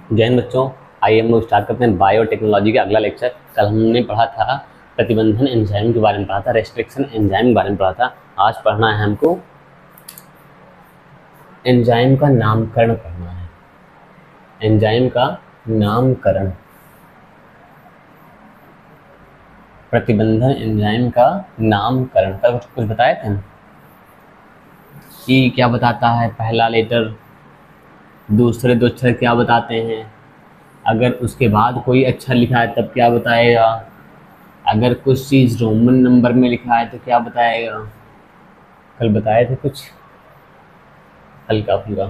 जय हिंद बच्चों, आइए हम लोग स्टार्ट करते हैं बायोटेक्नोलॉजी का अगला लेक्चर। कल हमने पढ़ा था प्रतिबंधन एंजाइम के बारे में, पढ़ा था रेस्ट्रिक्शन एंजाइम के बारे में पढ़ा था। आज पढ़ना है हमको एंजाइम का नामकरण पढ़ना है। एंजाइम का नामकरण, प्रतिबंधन एंजाइम का नामकरण का कुछ बताए थे ना कि क्या बताता है, पहला लेटर, दूसरे दो अक्षर क्या बताते हैं, अगर उसके बाद कोई अक्षर लिखा है तब क्या बताएगा, अगर कुछ चीज़ रोमन नंबर में लिखा है तो क्या बताएगा। कल बताए थे कुछ हल्का फुल्का।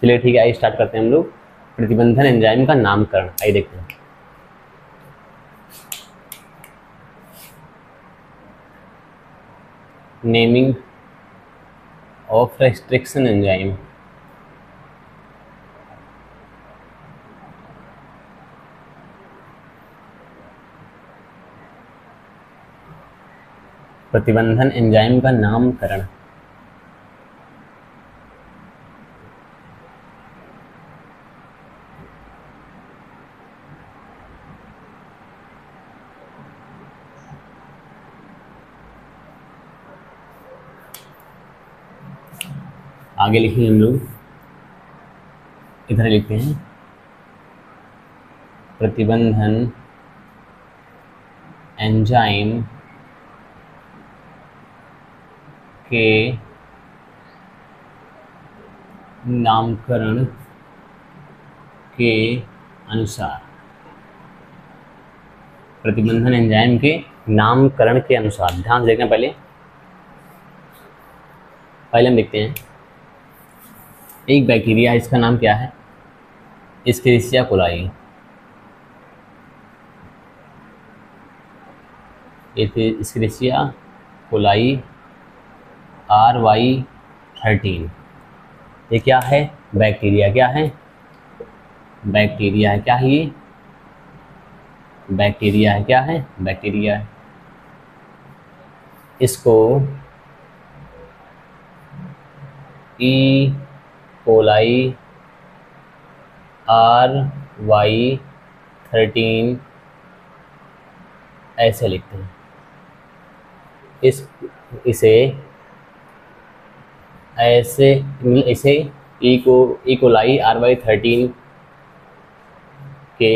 चलिए ठीक है, आइए स्टार्ट करते हैं हम लोग प्रतिबंधन एंजाइम का नामकरण। आइए देखते हैं। Naming of restriction enzyme. प्रतिबंधन एंजाइम का नामकरण। आगे लिखेंगे हम लोग, इधर लिखते हैं प्रतिबंधन एंजाइम के नामकरण के अनुसार। प्रतिबंधन एंजाइम के नामकरण के अनुसार ध्यान से देखना। पहले हम देखते हैं एक बैक्टीरिया, इसका नाम क्या है, एस्केरिसिया कोलाई। एस्केरिसिया coli RY13। ये क्या है, बैक्टीरिया। क्या है, बैक्टीरिया है। क्या है ये, बैक्टीरिया है। क्या है, बैक्टीरिया है। इसको ई कोलाई RY13 ऐसे लिखते हैं। इसे ऐसे ई कोलाई RY13 के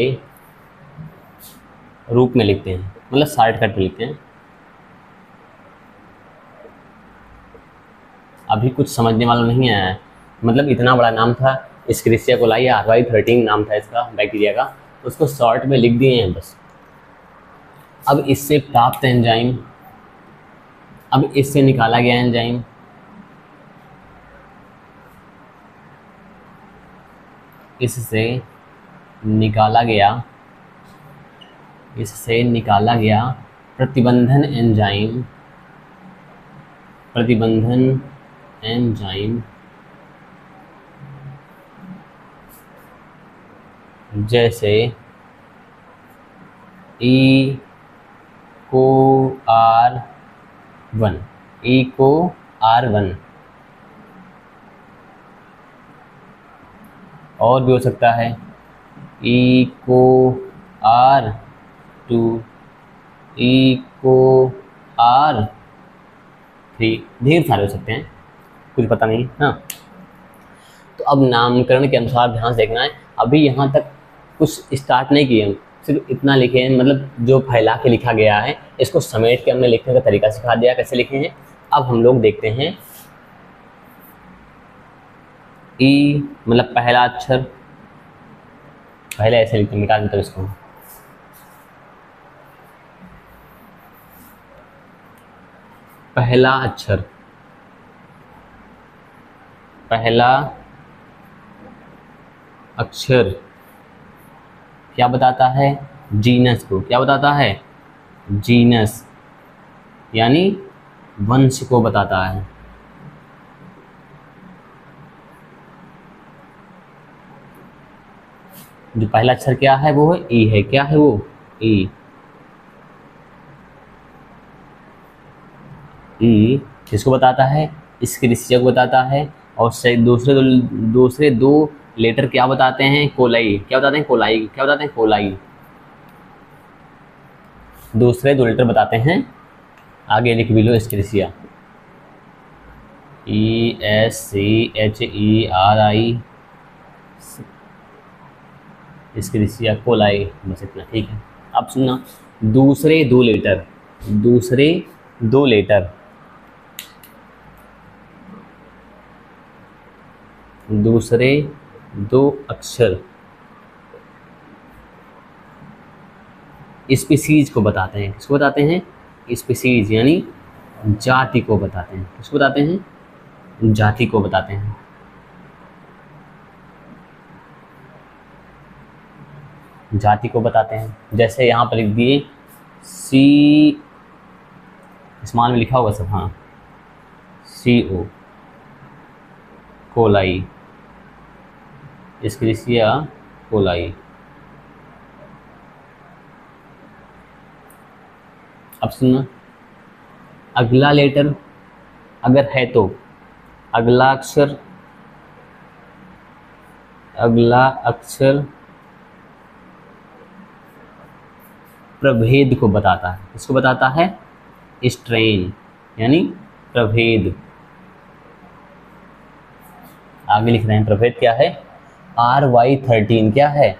रूप में लिखते हैं, मतलब शॉर्टकट में लिखते हैं। अभी कुछ समझने वाला नहीं आया है, मतलब इतना बड़ा नाम था, एस्केरिसिया कोलाई RY13 नाम था इसका, बैक्टीरिया का, उसको शॉर्ट में लिख दिए हैं बस। अब इससे प्राप्त एंजाइम, अब इससे निकाला गया एंजाइम, इससे निकाला गया प्रतिबंधन एंजाइम जैसे EcoR1 और भी हो सकता है EcoR2, EcoR3, ढेर सारे हो सकते हैं, कुछ पता नहीं। हाँ, तो अब नामकरण के अनुसार ध्यान से देखना है। अभी यहाँ तक कुछ स्टार्ट नहीं किए हम, सिर्फ इतना लिखे हैं, मतलब जो फैला के लिखा गया है इसको समेट के हमने लिखने का तरीका सिखा दिया, कैसे लिखे हैं। अब हम लोग देखते हैं ई, मतलब पहला अक्षर, पहले ऐसे लिखते हैं, मिटा देते हैं इसको। पहला अक्षर, पहला अक्षर क्या बताता है, जीनस को। क्या बताता है, जीनस, यानी वंश को बताता है। जो पहला अक्षर क्या है, वो है ई है। क्या है वो, ई। किसको बताता है, एस्केरिसिया को बताता है। और दूसरे दो लेटर क्या बताते हैं? कोलाई। क्या बताते हैं? कोलाई। क्या बताते हैं? कोलाई। दूसरे दो लेटर बताते हैं, आगे लिख भी लो, एस्केरिसिया। ESCHERI, एस्केरिसिया कोलाई, बस इतना, ठीक है। अब सुनना, दूसरे दो लेटर, दूसरे दो लेटर, दूसरे दो अक्षर स्पीसीज को बताते हैं। किसको बताते हैं? स्पीसीज, यानी जाति को बताते हैं। किसको बताते हैं? जाति को बताते हैं। जाति को बताते हैं। जैसे यहाँ पर लिख दिए सी, स्मॉल में लिखा होगा सब, हाँ, CO कोलाई, एस्केरिसिया कोलाई। अब सुनना, अगला लेटर अगर है तो अगला अक्षर, अगला अक्षर प्रभेद को बताता है। किसको बताता है? स्ट्रेन, यानी प्रभेद। आगे लिख रहे हैं, प्रभेद क्या है? RY13। क्या है?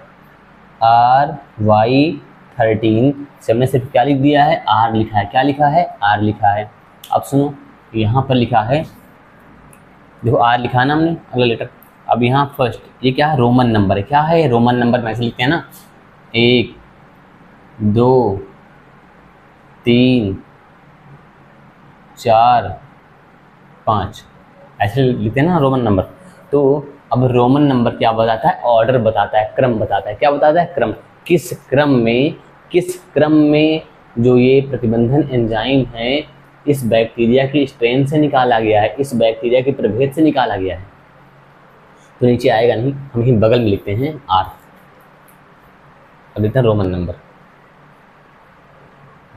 RY13 से हमने सिर्फ क्या लिख दिया है? R लिखा है। क्या लिखा है? R लिखा है। अब सुनो, यहाँ पर लिखा है, देखो R लिखा है ना हमने, अगला लेटर। अब यहाँ फर्स्ट, ये क्या है? रोमन नंबर है। क्या है? रोमन नंबर में ऐसे लिखते हैं ना, 1 2 3 4 5, ऐसे लिखते हैं ना रोमन नंबर। तो अब रोमन नंबर क्या बताता है? ऑर्डर बताता है, क्रम बताता है। क्या बताता है? क्रम। किस क्रम में, किस क्रम में जो ये प्रतिबंधन एंजाइम है इस बैक्टीरिया की स्ट्रेन से निकाला गया है, इस बैक्टीरिया के प्रभेद से निकाला गया है। तो नीचे आएगा नहीं, हम ही बगल में लिखते हैं R। अब लिखते हैं Roman number,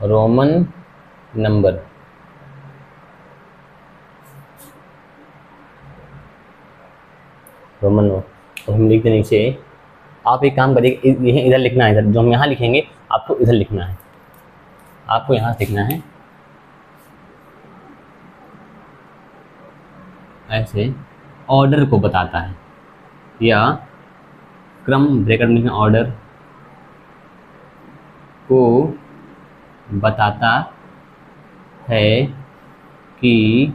Roman number. Roman number तो हम लिखते नीचे। आप एक काम करिए, यही इधर लिखना है, इधर जो हम यहाँ लिखेंगे आपको इधर लिखना है, आपको यहाँ लिखना है ऐसे। ऑर्डर को बताता है, या क्रम, ब्रैकेट में ऑर्डर को बताता है कि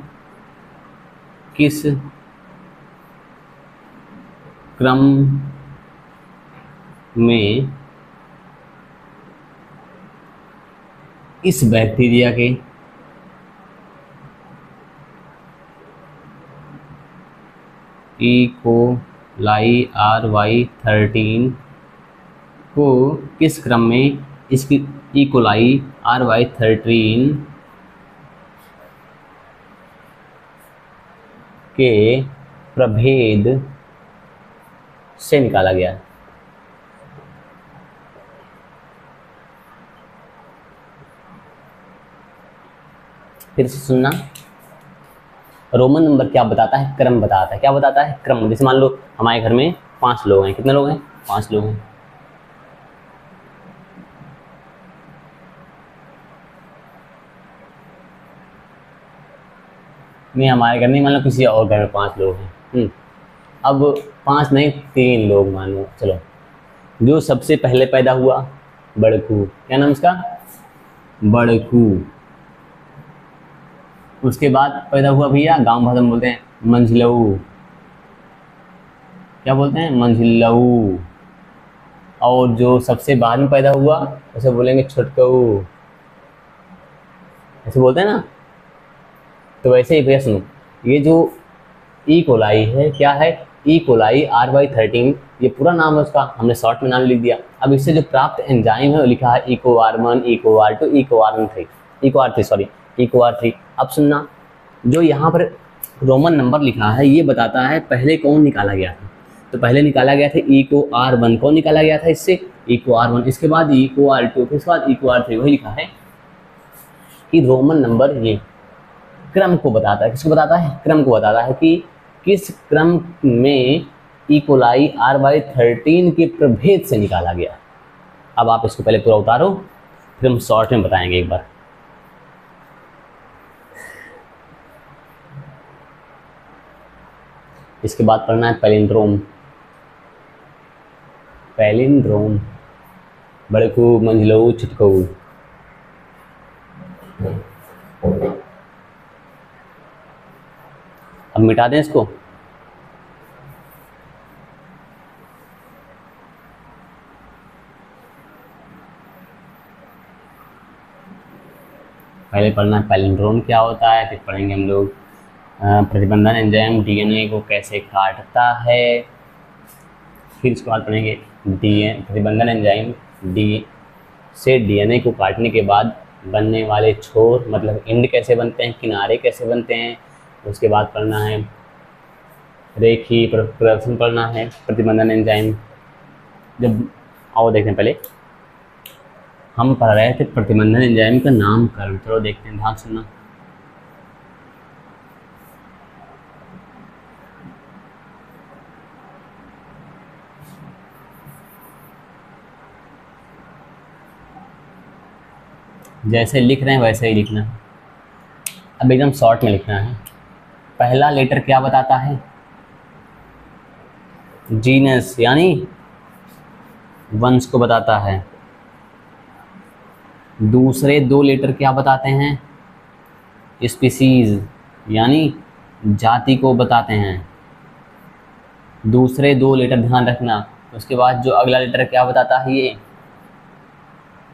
किस क्रम में इस बैक्टीरिया के कोलाई RY13 को, किस क्रम में इसकी कोलाई RY13 के प्रभेद से निकाला गया। फिर से सुनना, रोमन नंबर क्या बताता है? क्रम बताता है। क्या बताता है? क्रम। जैसे मान लो हमारे घर में 5 लोग हैं। कितने लोग हैं? 5 लोग हैं। नहीं, हमारे घर नहीं, मान लो किसी और घर में 5 लोग हैं। अब 5 नहीं, 3 लोग मान लो, चलो। जो सबसे पहले पैदा हुआ, बड़कू। क्या नाम इसका? बड़कू। उसके बाद पैदा हुआ भैया, गांव भाषा में बोलते हैं मंझलऊ। क्या बोलते हैं? मंझलऊ। और जो सबसे बाद में पैदा हुआ उसे बोलेंगे छुटकऊ। ऐसे बोलते हैं ना। तो वैसे ही भैया सुनो, ये जो ई कोलाई है, क्या है? ई कोलाई RY13, ये पूरा नाम है उसका, हमने शॉर्ट में नाम लिख दिया। अब इससे जो प्राप्त एंजाइम है वो लिखा है EcoR1, EcoR2, EcoR3। अब सुनना, जो यहाँ पर रोमन नंबर लिखा है ये बताता है पहले कौन निकाला गया था। तो पहले निकाला गया था EcoR1। कौन निकाला गया था इससे? EcoR1। इसके बाद EcoR2, फिर इसके बाद EcoR3। वही लिखा है कि रोमन नंबर ये क्रम को बताता है। किसको बताता है? क्रम को बताता है कि किस क्रम में इकोलाई R/13 के प्रभेद से निकाला गया। अब आप इसको पहले पूरा उतारो, फिर हम शॉर्ट में बताएंगे एक बार। इसके बाद पढ़ना है पैलिंड्रोम। पैलिंड्रोम, बड़कू, मंझलऊ, छुटकऊ। अब मिटा दें इसको। पहले पढ़ना है पैलिंड्रोम क्या होता है, फिर पढ़ेंगे हम लोग प्रतिबंधन एंजाइम डीएनए को कैसे काटता है, फिर इसके बाद पढ़ेंगे प्रतिबंधन एंजाइम से डीएनए को काटने के बाद बनने वाले छोर मतलब इंड कैसे बनते हैं, किनारे कैसे बनते हैं। उसके बाद पढ़ना है रेखीय प्रदर्शन पढ़ना है प्रतिबंधन एंजाइम। जब आओ देखते हैं, पहले हम पढ़ रहे थे प्रतिबंधन एंजाइम का नामकरण। चलो देखते हैं, ध्यान सुनना। जैसे लिख रहे हैं वैसे ही लिखना है। अब एकदम शॉर्ट में लिखना है। पहला लेटर क्या बताता है? जीनस यानी वंश को बताता है। दूसरे दो लेटर क्या बताते हैं? स्पीसीज यानी जाति को बताते हैं। दूसरे दो लेटर ध्यान रखना। उसके बाद जो अगला लेटर क्या बताता है? ये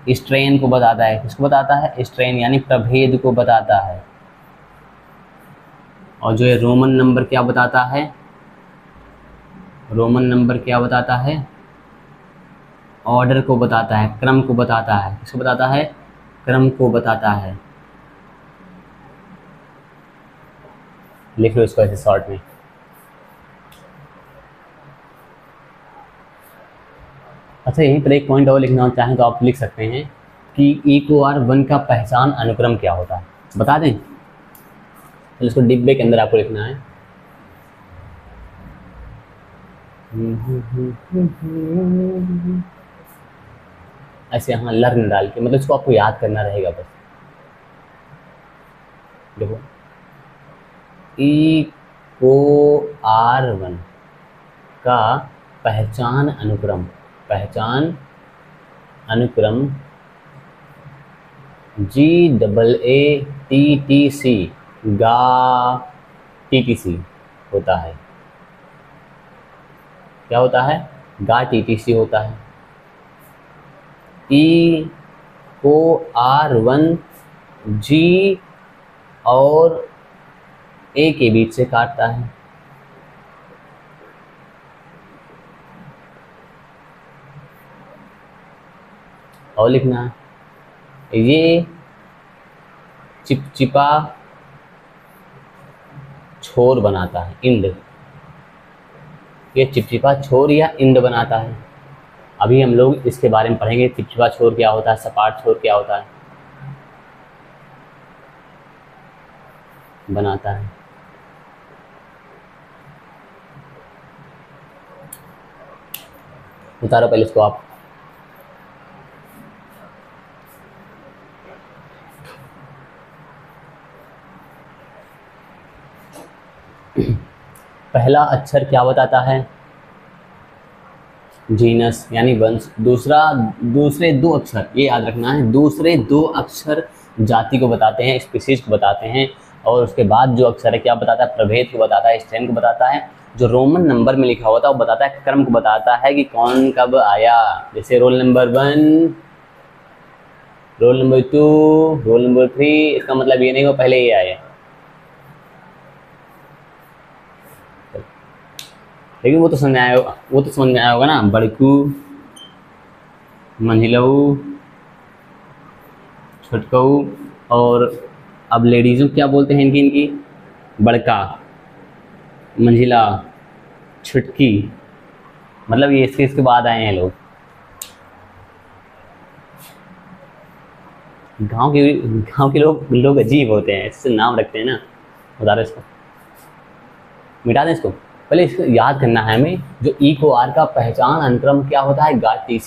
स्ट्रेन को बताता है। किसको बताता है? स्ट्रेन यानी प्रभेद को बताता है। और जो ये रोमन नंबर क्या बताता है? रोमन नंबर क्या बताता है? ऑर्डर को बताता है, क्रम को बताता है। किसको बताता है? क्रम को बताता है। लिख लो इसको ऐसे शॉर्ट में। अच्छा, यहीं पर एक पॉइंट और लिखना चाहें तो आप लिख सकते हैं कि EcoR1 का पहचान अनुक्रम क्या होता है, बता दें। तो इसको डिब्बे के अंदर आपको लिखना है। ऐसे यहाँ लर्न डाल के, मतलब इसको आपको याद करना रहेगा बस। देखो, EcoR1 का पहचान अनुक्रम GAATTC GATTC होता है। क्या होता है? GATTC होता है। EcoR1 G और A के बीच से काटता है। और लिखना है, ये चिपचिपा छोर बनाता है, इंड। ये चिपचिपा छोर या इंड बनाता है। अभी हम लोग इसके बारे में पढ़ेंगे, चिपचिपा छोर क्या होता है, सपाट छोर क्या होता है, बनाता है। उतारो पहले इसको आप। पहला अक्षर क्या बताता है? जीनस यानी वंश। दूसरे दो अक्षर, ये याद रखना है, दूसरे दो अक्षर जाति को बताते हैं, स्पीसीज को बताते हैं। और उसके बाद जो अक्षर है क्या बताता है? प्रभेद को बताता है, स्ट्रेन को बताता है। जो रोमन नंबर में लिखा होता है वो बताता है, क्रम को बताता है कि कौन कब आया। जैसे roll number 1, roll number 2, roll number 3। इसका मतलब ये नहीं वो पहले ही आया, लेकिन वो तो समझ में आया होगा ना। बड़कू, मंझिलऊ, छुटकऊ। और अब लेडीज़ों क्या बोलते हैं इनकी बड़का, मंझिला, छुटकी। मतलब ये इसके बाद आए हैं लोग। गांव के लोग अजीब होते हैं, इससे नाम रखते हैं ना। बता रहे इसको, मिटा दें इसको। पहले इसको याद करना है हमें, जो ई को आर का पहचान अनुक्रम क्या होता है, गा टी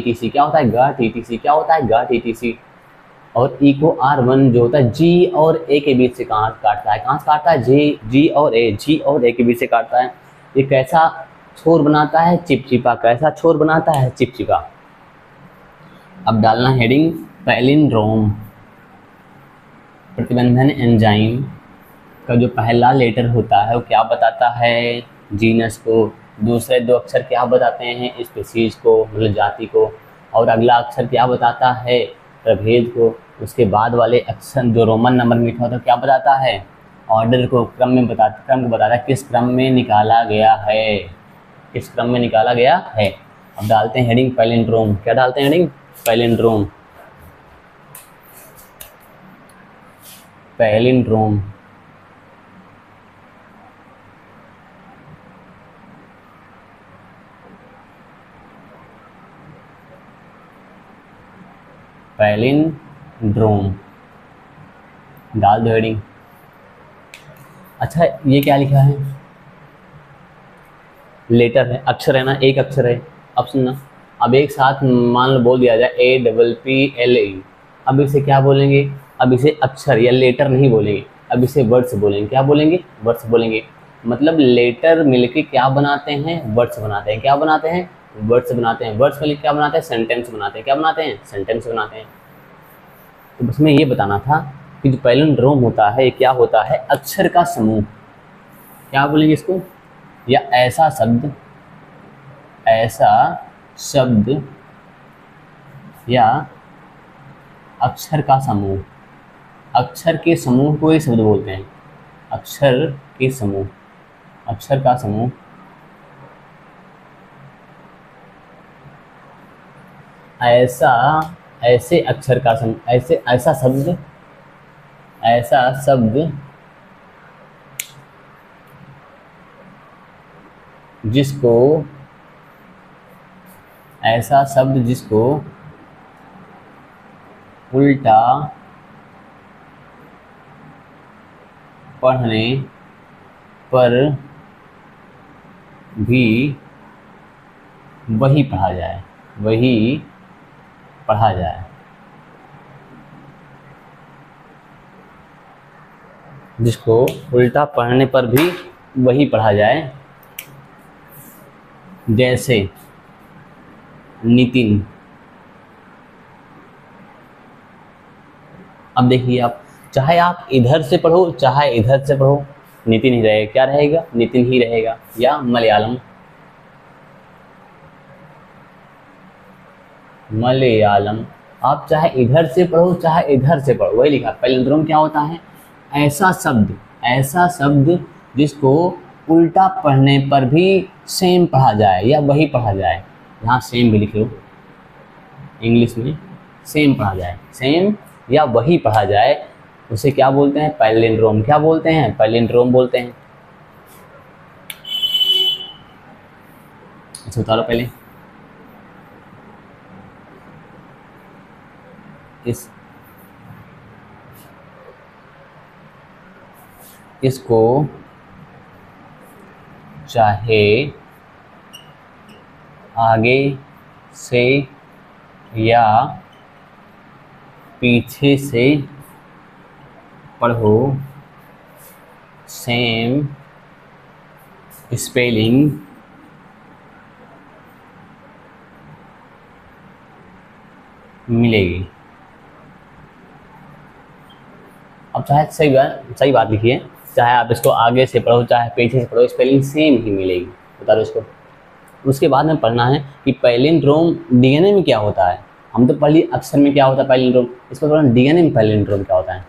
टी सी क्या होता है, गा टी टी सी क्या होता है, गा टी टी सी। और ई को आर वन जो होता है जी और ए के बीच से कहाँ काटता है, कहाँ से काटता है, जी और ए के बीच से काटता है। ये कैसा छोर बनाता है, चिपचिपा। कैसा छोर बनाता है, चिपचिपा। अब डालना हेडिंग पैलिंड्रोम। प्रतिबंधन एंजाइम का जो पहला लेटर होता है वो क्या बताता है, जीनस को। दूसरे दो अक्षर क्या बताते हैं, स्पीशीज को, मतलब जाति को। और अगला अक्षर क्या बताता है, प्रभेद को। उसके बाद वाले अक्षर जो रोमन नंबर में लिखा होता है क्या बताता है, ऑर्डर को, क्रम को बताता है, किस क्रम में निकाला गया है, किस क्रम में निकाला गया है। अब डालते हैं हेडिंग पैलिंड्रोम। क्या डालते हैं हेडिंग, पैलिंड्रोम। पैलिंड्रोम पैलिंड्रोम डाल दो हेडिंग। अच्छा ये क्या लिखा है, लेटर है, अक्षर है ना, एक अक्षर है। अब सुनना, अब एक साथ मान लो बोल दिया जाए APPLE। अब इसे क्या बोलेंगे, अब इसे अक्षर या लेटर नहीं बोलेंगे, अब इसे वर्ड्स बोलेंगे। क्या बोलेंगे, वर्ड्स बोलेंगे। मतलब लेटर मिलके क्या बनाते हैं, वर्ड्स बनाते हैं। क्या बनाते हैं, वर्ड्स बनाते हैं। वर्ड्स मिलकर क्या बनाते हैं, सेंटेंस बनाते हैं। क्या बनाते हैं, सेंटेंस बनाते हैं। तो उसमें ये बताना था कि जो पैलिंड्रोम होता है ये क्या होता है, अक्षर का समूह। क्या बोलेंगे इसको, या ऐसा शब्द या अक्षर का समूह। अक्षर के समूह को ये शब्द बोलते हैं, अक्षर के समूह, अक्षर का समूह। ऐसे अक्षर का समूह, ऐसा शब्द जिसको उल्टा पढ़ने पर भी वही पढ़ा जाए, जिसको उल्टा पढ़ने पर भी वही पढ़ा जाए। जैसे नितिन। अब देखिए आप, चाहे आप इधर से पढ़ो चाहे इधर से पढ़ो, नितिन ही रहेगा। क्या रहेगा, नितिन ही रहेगा। या मलयालम, आप चाहे इधर से पढ़ो चाहे इधर से पढ़ो, वही लिखा। पैलिंड्रोम क्या होता है, ऐसा शब्द जिसको उल्टा पढ़ने पर भी सेम पढ़ा जाए या वही पढ़ा जाए। यहाँ सेम भी लिख लो, इंग्लिश में सेम पढ़ा जाए, सेम या वही पढ़ा जाए, उसे क्या बोलते हैं, पैलिंड्रोम। क्या बोलते हैं, पैलिंड्रोम बोलते हैं। अच्छा उतारो पहले इसको चाहे आगे से या पीछे से पढ़ो, सेम स्पेलिंग मिलेगी। अब चाहे सही बात लिखिए, चाहे आप इसको आगे से पढ़ो चाहे पीछे से पढ़ो, स्पेलिंग सेम ही मिलेगी। बता दो इसको। उसके बाद में पढ़ना है कि पैलिंड्रोम डीएनए में क्या होता है। हम तो पढ़ लिए अक्षर में क्या होता है पैलिंड्रोम, इसको पढ़ना डीएनए में पैलिंड्रोम क्या होता है।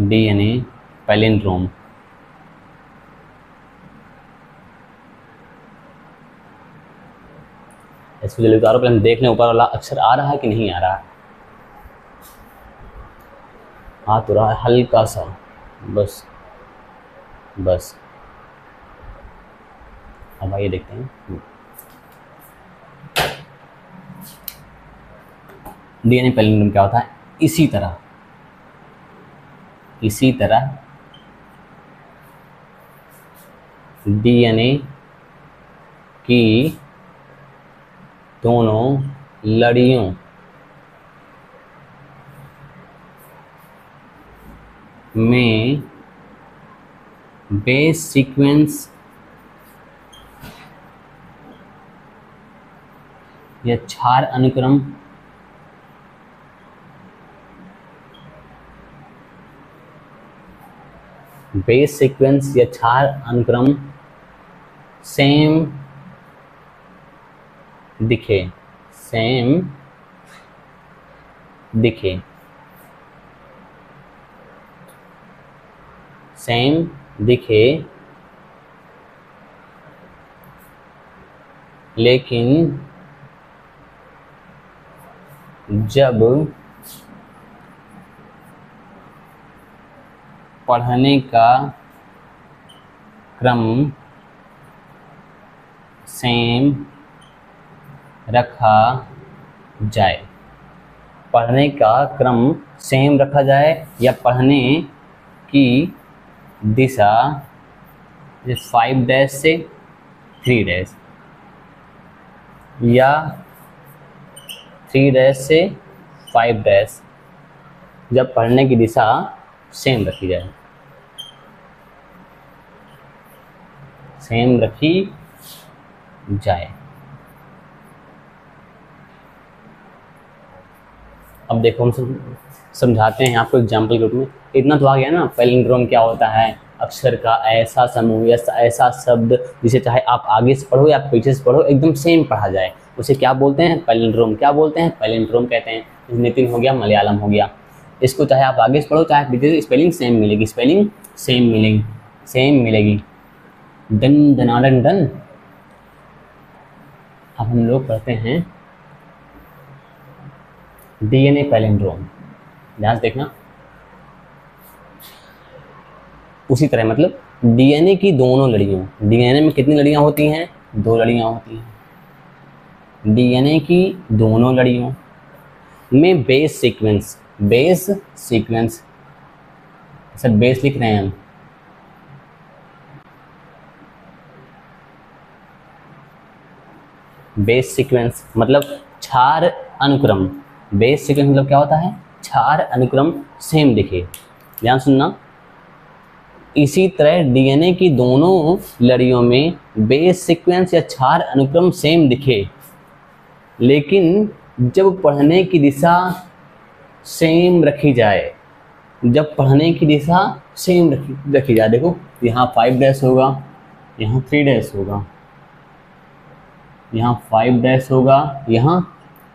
DNA palindrome. इसको जल्दी उतारो, पहले देख लें ऊपर वाला अक्षर आ रहा है कि नहीं आ रहा है। आ तो रहा है हल्का सा, बस। अब आइए देखते हैं डीएनए पैलिंड्रोम क्या होता है। इसी तरह डीएनए की दोनों लड़ियों में बेस सीक्वेंस या क्षार अनुक्रम सेम दिखे लेकिन जब पढ़ने का क्रम सेम रखा जाए, या पढ़ने की दिशा 5 डैश से 3 डैश या 3 डैश से 5 डैश, जब पढ़ने की दिशा सेम रखी जाए। अब देखो हम समझाते हैं आपको एग्जाम्पल के रूप में। इतना तो आ गया ना, पैलिंड्रोम क्या होता है, अक्षर का ऐसा समूह या ऐसा शब्द जिसे चाहे आप आगे से पढ़ो या पीछे से पढ़ो एकदम सेम पढ़ा जाए, उसे क्या बोलते हैं, पैलिंड्रोम। क्या बोलते हैं, पैलिंड्रोम कहते हैं। नितिन हो गया, मलयालम हो गया, इसको चाहे आप आगे से पढ़ो चाहे पीछे से, स्पेलिंग सेम मिलेगी। डन दनाडन डन। अब हम लोग पढ़ते हैं डीएनए पैलिंड्रोम, ध्यान से देखना। उसी तरह मतलब डीएनए की दोनों लड़ियों, डीएनए में कितनी लड़ियां होती हैं, 2 लड़ियां होती हैं। डीएनए की दोनों लड़ियों में बेस सीक्वेंस, सर बेस लिख रहे हैं हम, बेस सीक्वेंस मतलब क्षार अनुक्रम। बेस सीक्वेंस मतलब क्या होता है, क्षार अनुक्रम सेम दिखे। ध्यान सुनना, इसी तरह डीएनए की दोनों लड़ियों में बेस सीक्वेंस या क्षार अनुक्रम सेम दिखे, लेकिन जब पढ़ने की दिशा सेम रखी जाए, देखो यहाँ 5 डैश होगा, यहाँ 3 डैश होगा, यहाँ 5 डैश होगा, यहाँ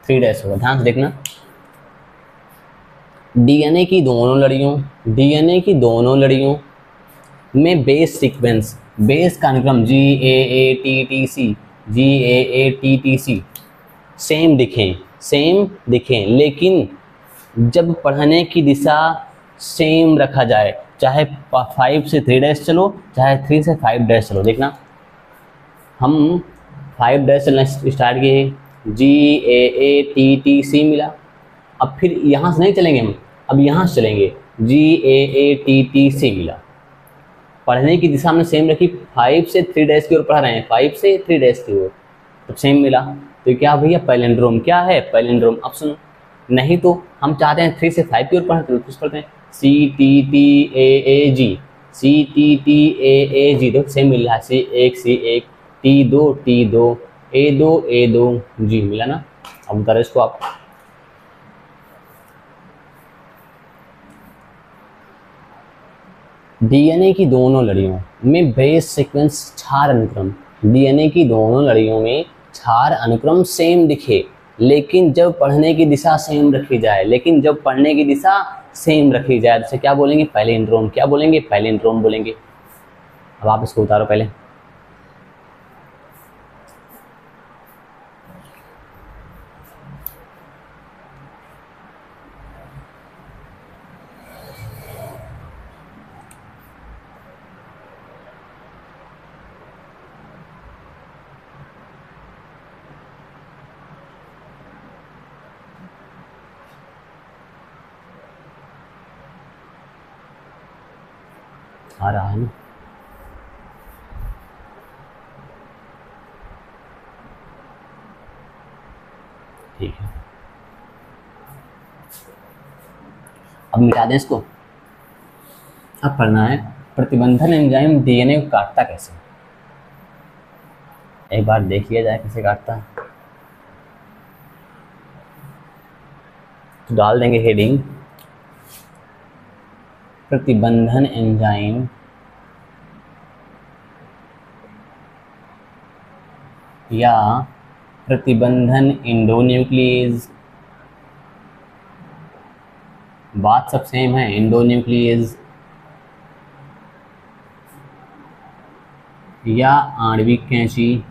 3 डैश होगा। ध्यान से देखना, डीएनए की दोनों लड़ियों में बेस सीक्वेंस, बेस का अनुक्रम GAATTC सेम दिखें, लेकिन जब पढ़ने की दिशा सेम रखा जाए, चाहे 5 से 3 डैश चलो, चाहे 3 से 5 डैश चलो। देखना, हम 5 डैश चलना स्टार्ट किए, GAATTC मिला। अब फिर यहाँ से नहीं चलेंगे हम, अब यहाँ से चलेंगे, GAATTC मिला। पढ़ने की दिशा हमने सेम रखी, 5 से 3 डैश की ओर पढ़ रहे हैं, 5 से 3 डैश की ओर, तो सेम मिला। तो क्या भैया पैलिंड्रोम, क्या है पैलिंड्रोम। अब सुनो, नहीं तो हम चाहते हैं 3 से 5 की ओर पढ़ते हैं, तो कुछ पढ़ते हैं CTTAAG, देखो सेम मिल रहा है, C1 T2 A2 G मिला ना। अब उतारो इसको आप, डीएनए की दोनों लड़ियों में बेस सीक्वेंस क्षार अनुक्रम, डीएनए की दोनों लड़ियों में क्षार अनुक्रम सेम दिखे, लेकिन जब पढ़ने की दिशा सेम रखी जाए, तो क्या बोलेंगे, पैलिंड्रोम। क्या बोलेंगे, पैलिंड्रोम बोलेंगे। अब आप इसको उतारो पहले। आ रहा है ना। ठीक है, अब मिटा दें इसको। अब पढ़ना है प्रतिबंधन एंजाइम डीएनए को काटता कैसे। एक बार देख लिया जाए कैसे काटता है। तो डाल देंगे हेडिंग प्रतिबंधन एंजाइम या प्रतिबंधन इंडोन्यूक्लियेज। बात सब सेम है, इंडोन्यूक्लियेज या आणविक कैंची।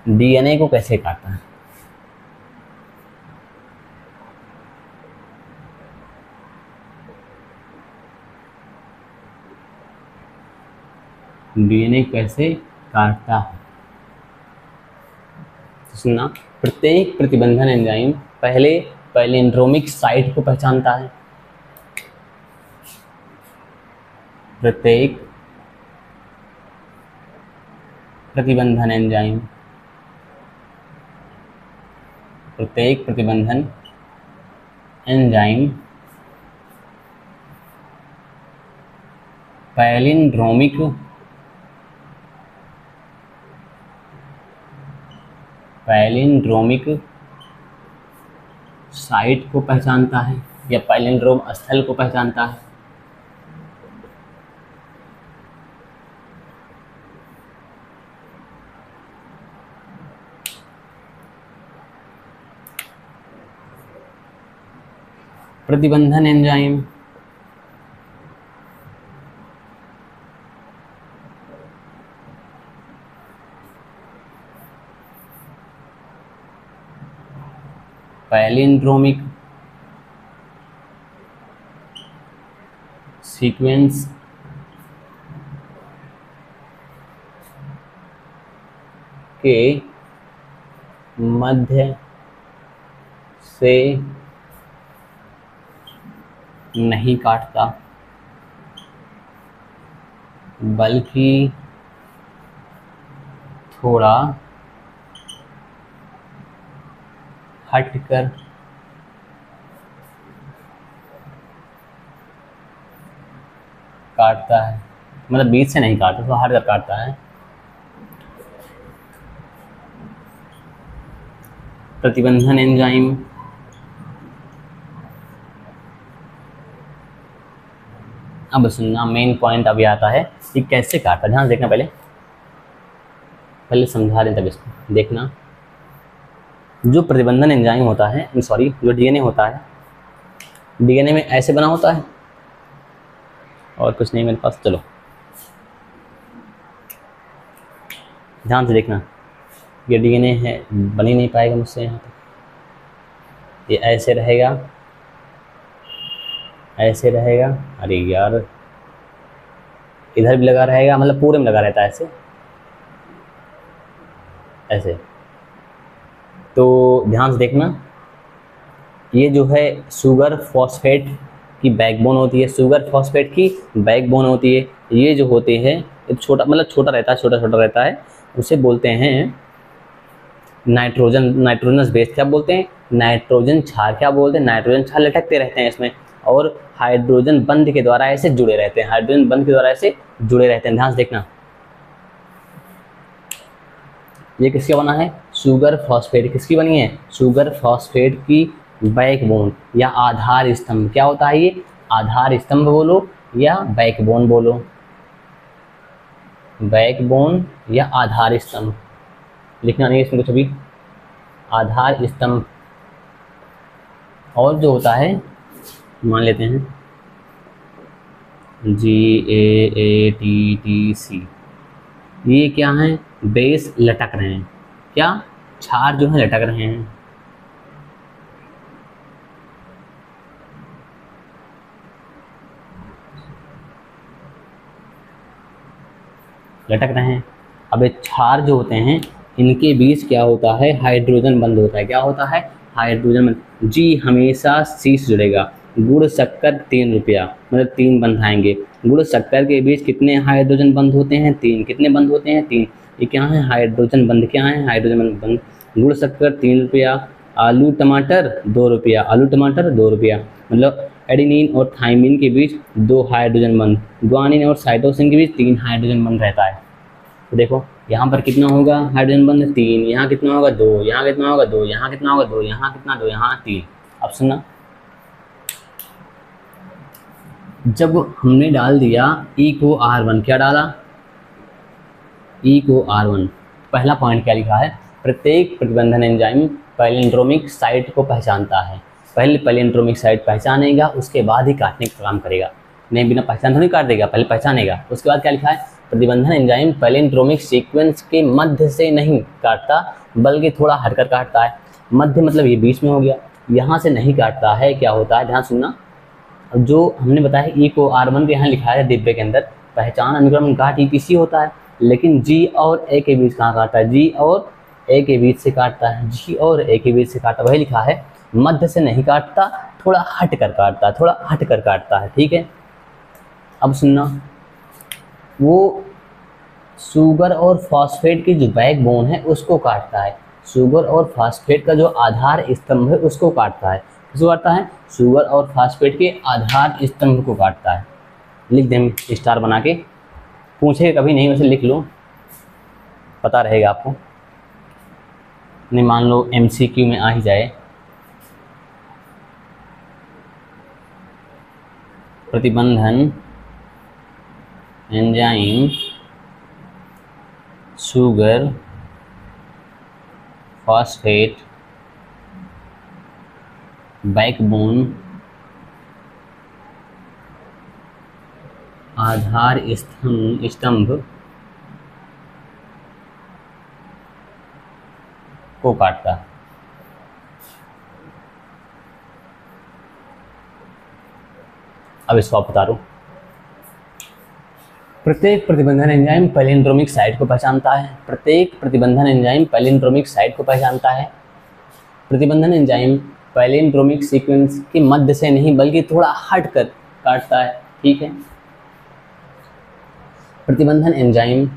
डीएनए को कैसे काटता है। डीएनए कैसे काटता है, तो सुनना। प्रत्येक प्रतिबंधन एंजाइम पहले पैलिंड्रोमिक साइट को पहचानता है। प्रत्येक प्रतिबंधन एंजाइम, प्रत्येक प्रतिबंधन एंजाइम पैलिंड्रोमिक साइट को पहचानता है या पैलिंड्रोम स्थल को पहचानता है। प्रतिबंधन एंजाइम पैलिंड्रोमिक सीक्वेंस के मध्य से नहीं काटता, बल्कि थोड़ा हटकर काटता है। मतलब बीच से नहीं काटता, तो हटकर काटता है। प्रतिबंधन एंजाइम अब सुनना, मेन पॉइंट अभी आता है कि कैसे काटता है। ध्यान देखना, पहले समझा दें तब इसको देखना। जो प्रतिबंधन एंजाइम होता है, सॉरी जो डीएनए होता है, डीएनए में ऐसे बना होता है और कुछ नहीं मेरे पास। चलो ध्यान से देखना, ये डीएनए है, बन ही नहीं पाएगा मुझसे यहाँ तक। ये ऐसे रहेगा, ऐसे रहेगा। अरे यार, इधर भी लगा रहेगा, मतलब पूरे में लगा रहता है ऐसे ऐसे। तो ध्यान से देखना, ये जो है शुगर फॉस्फेट की बैकबोन होती है, शुगर फॉस्फेट की बैकबोन होती है। ये जो होते हैं छोटा, मतलब छोटा रहता है, छोटा छोटा रहता है, उसे बोलते हैं नाइट्रोजन, नाइट्रोजनस बेस क्या बोलते हैं, नाइट्रोजन क्षार क्या बोलते हैं। नाइट्रोजन क्षार लटकते रहते हैं इसमें और हाइड्रोजन बंध के द्वारा ऐसे जुड़े रहते हैं, हाइड्रोजन बंध के द्वारा ऐसे जुड़े रहते हैं। ध्यान से देखना, ये किसका बना है, शुगर फॉस्फेट। किसकी बनी है, शुगर फॉस्फेट की बैकबोन या आधार स्तंभ। क्या होता है ये, आधार स्तंभ बोलो या बैकबोन बोलो, बैकबोन या आधार स्तंभ। लिखना नहीं है इसमें कुछ भी, आधार स्तंभ। और जो होता है, मान लेते हैं GAATTC, ये क्या है, बेस लटक रहे हैं। क्या, क्षार जो है लटक रहे हैं। लटक रहे हैं। अब ये क्षार जो होते हैं, इनके बीच क्या होता है, हाइड्रोजन बंध होता है। क्या होता है, हाइड्रोजन बंध। जी हमेशा सी से जुड़ेगा। गुड़ शक्कर 3 रुपया, मतलब 3 बंध आएंगे। गुड़ शक्कर के बीच कितने हाइड्रोजन बंध होते हैं? 3। कितने बंध होते हैं? 3। ये क्या है? हाइड्रोजन बंध। क्या है? हाइड्रोजन बंध। गुड़ शक्कर 3 रुपया, आलू टमाटर 2 रुपया, आलू टमाटर 2 रुपया, मतलब एडेनिन और थाइमिन के बीच 2 हाइड्रोजन बंध, ग्वानिन और साइटोसिन के बीच 3 हाइड्रोजन बंध रहता है। तो देखो यहाँ पर कितना होगा हाइड्रोजन बंध? 3। यहाँ कितना होगा? 2। यहाँ कितना होगा? 2। यहाँ कितना होगा? 2। यहाँ कितना? 2। यहाँ 3। अब सुनना, जब हमने डाल दिया E को R1, क्या डाला? E को R1। पहला पॉइंट क्या लिखा है? प्रत्येक प्रतिबंधन एंजाइम पैलिंड्रोमिक साइट को पहचानता है। पहले पैलिंड्रोमिक साइट पहचानेगा, उसके बाद ही काटने का काम करेगा। नहीं, बिना पहचान थोड़ी काट देगा, पहले पहचानेगा। उसके बाद क्या लिखा है? प्रतिबंधन एंजाइम पैलिंड्रोमिक सीक्वेंस के मध्य से नहीं काटता, बल्कि थोड़ा हटकर काटता है। मध्य मतलब ये बीच में हो गया, यहाँ से नहीं काटता है। क्या होता है? ध्यान सुनना, जो हमने बताया E को R1 के यहाँ लिखा है डिब्बे के अंदर, पहचान अनुक्रम काट EPC होता है, लेकिन G और A के बीच कहाँ काटता है? G और A के बीच से काटता है। G और A के बीच से काटता, वही लिखा है। मध्य से नहीं काटता, थोड़ा हट कर काटता है, थोड़ा हट कर काटता है। ठीक है, अब सुनना, वो शुगर और फॉस्फेट की जो बैकबोन है उसको काटता है। शुगर और फॉस्फेट का जो आधार स्तंभ है उसको काटता है। किसको काटता है? शुगर और फॉस्फेट के आधार स्तंभ को काटता है। लिख दें स्टार बना के, पूछे कभी नहीं, वैसे लिख लो, पता रहेगा आपको। नहीं मान लो MCQ में आ ही जाए, प्रतिबंधन एंजाइम शुगर फॉस्फेट बैकबोन आधार स्तंभ को काटता है। अब इसको आप बता दो। प्रत्येक प्रतिबंधन एंजाइम पैलिंड्रोमिक साइट को पहचानता है। प्रत्येक प्रतिबंधन एंजाइम पैलिंड्रोमिक साइट को पहचानता है। प्रतिबंधन एंजाइम पैलिंड्रोमिक सीक्वेंस के मध्य से नहीं, बल्कि थोड़ा हट कर काटता है। ठीक है, प्रतिबंधन एंजाइम,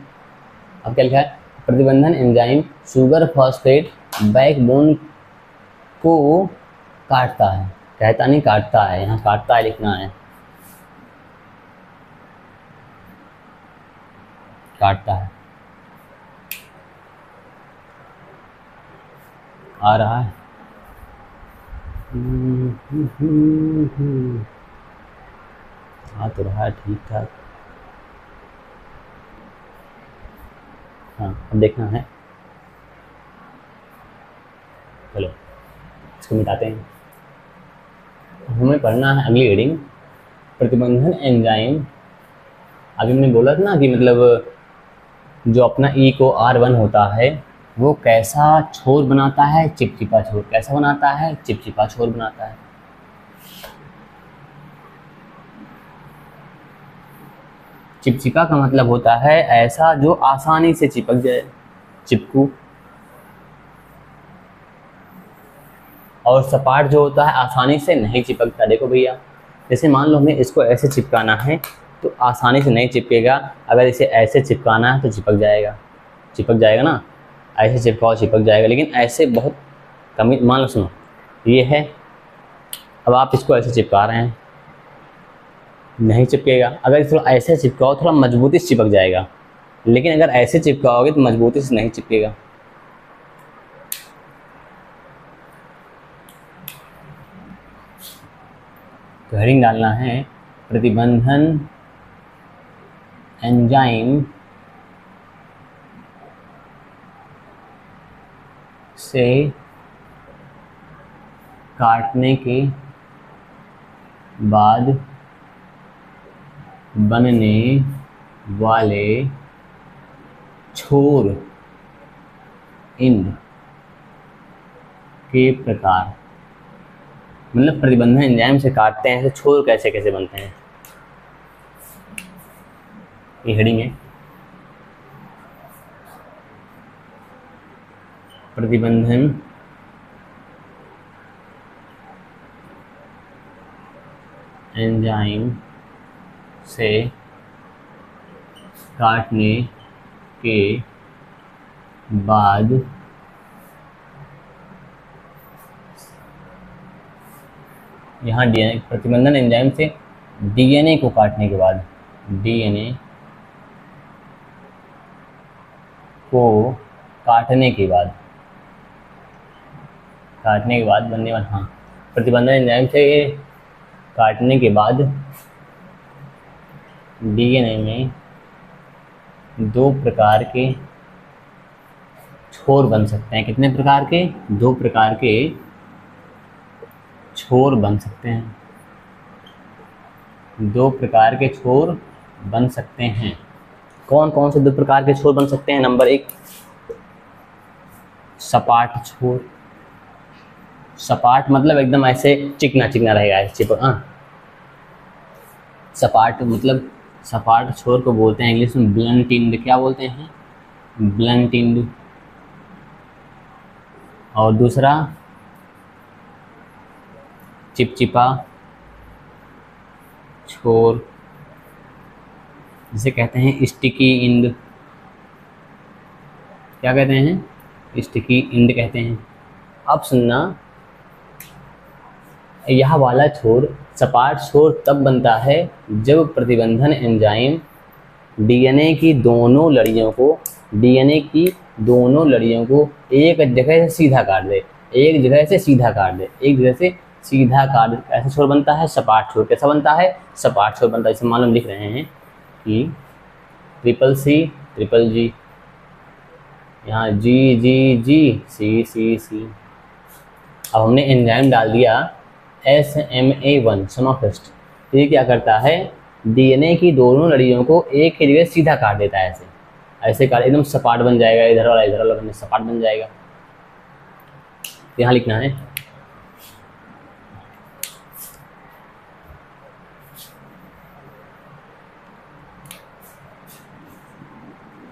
अब क्या लिखा है? प्रतिबंधन एंजाइम शुगर फॉस्फेट बैकबोन को काटता है। कहता नहीं, काटता है, यहाँ काटता है लिखना है, काटता है। आ रहा है? आ तो रहा है ठीक ठाक। हाँ, अब देखना है, चलो इसको मिटाते हैं। हमें पढ़ना है अगली हेडिंग, प्रतिबंधन एंजाइम। अभी मैंने बोला था ना कि मतलब जो अपना E को R1 होता है वो कैसा छोर बनाता है? चिपचिपा छोर। कैसा बनाता है? चिपचिपा छोर बनाता है। चिपचिपा का मतलब होता है ऐसा जो आसानी से चिपक जाए, चिपकू। और सपाट जो होता है आसानी से नहीं चिपकता। देखो भैया, जैसे मान लो हमें इसको ऐसे चिपकाना है तो आसानी से नहीं चिपकेगा। अगर इसे ऐसे चिपकाना है तो चिपक जाएगा, चिपक जाएगा ना। ऐसे चिपकाओ चिपक जाएगा, लेकिन ऐसे बहुत कमी। मान लो सुनो, ये है, अब आप इसको ऐसे चिपका रहे हैं, नहीं चिपकेगा। अगर इस थोड़ा ऐसे चिपकाओ, थोड़ा मजबूती से चिपक जाएगा, लेकिन अगर ऐसे चिपकाओगे तो मजबूती से नहीं चिपकेगा। तो हेडिंग डालना है, प्रतिबंधन एंजाइम से काटने के बाद बनने वाले छोर इंड के प्रकार। मतलब प्रतिबंधन एंजाइम से काटते हैं तो छोर कैसे कैसे बनते हैं, ये हेडिंग है। प्रतिबंधन एंजाइम से काटने के बाद यहाँ डीएनए, प्रतिबंधन एंजाइम से डीएनए को काटने के बाद, डीएनए को काटने के बाद बनने वाला, हाँ, प्रतिबंधन एंजाइम से काटने के बाद डीएनए में दो प्रकार के छोर बन सकते हैं। कितने प्रकार के? दो प्रकार के छोर बन सकते हैं। दो प्रकार के छोर बन सकते हैं। कौन कौन से दो प्रकार के छोर बन सकते हैं? नंबर 1, सपाट छोर। सपाट मतलब एकदम ऐसे चिकना चिकना रहेगा, ऐसे चिपक, हाँ। सपाट मतलब, सपाट छोर को बोलते हैं इंग्लिश में ब्लंट-इंड। क्या बोलते हैं? ब्लंट-इंड। और दूसरा चिपचिपा छोर, जिसे कहते हैं स्टिकी इंड। क्या कहते हैं? स्टिकी इंड कहते हैं। अब सुनना, यह वाला छोर, सपाट छोर तब बनता है जब प्रतिबंधन एंजाइम डीएनए की दोनों लड़ियों को एक जगह से सीधा काट दे। एक जगह से सीधा काट दे, ऐसा छोर बनता है सपाट छोर। कैसा बनता है? सपाट छोर बनता है। इसे मालूम लिख रहे हैं कि ट्रिपल सी ट्रिपल जी, यहाँ जी जी जी, सी सी सी। अब हमने एंजाइम डाल दिया SMA1 सोनोफिस्ट। ये क्या करता है? डीएनए की दोनों लड़ियों को एक ही जगह सीधा काट देता है। ऐसे काट, एकदम सपाट बन जाएगा। इधर वाला सपाट बन जाएगा। यहाँ लिखना है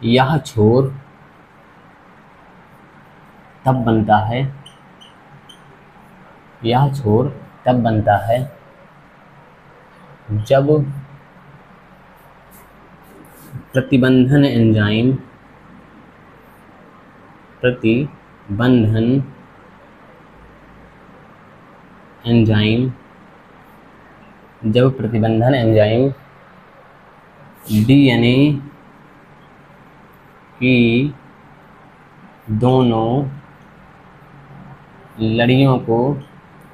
यह छोर तब बनता है जब प्रतिबंधन एंजाइम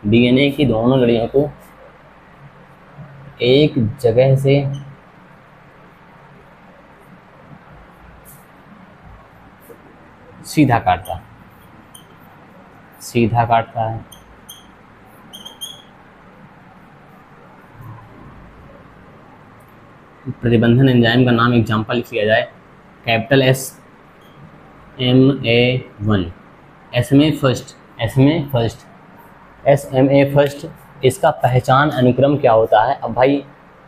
डीएनए की दोनों लड़ियों को एक जगह से सीधा काटता है। प्रतिबंधन एंजाइम का नाम एग्जाम्पल लिख लिया जाए, कैपिटल SMA फर्स्ट। इसका पहचान अनुक्रम क्या होता है? अब भाई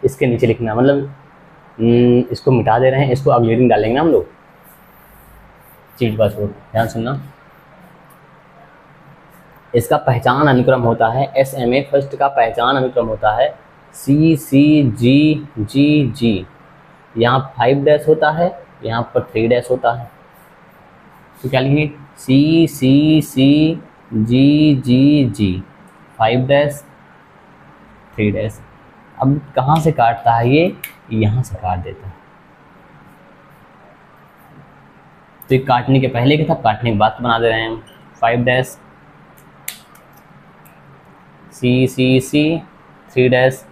इसके नीचे लिखना, मतलब इसको मिटा दे रहे हैं, इसको अगली दिन डालेंगे ना हम लोग, चीट का छोड़, ध्यान सुनना। इसका पहचान अनुक्रम होता है, SMA फर्स्ट का पहचान अनुक्रम होता है CCGGG। यहाँ 5' होता है, यहाँ पर 3' होता है। तो क्या लिखेंगे? CCCGGG, 5' 3'। अब कहाँ से काटता है ये? यहाँ से काट देता है। तो ये काटने के पहले के था, काटने के बाद बना दे रहे हैं हम। 5' CCC, 3'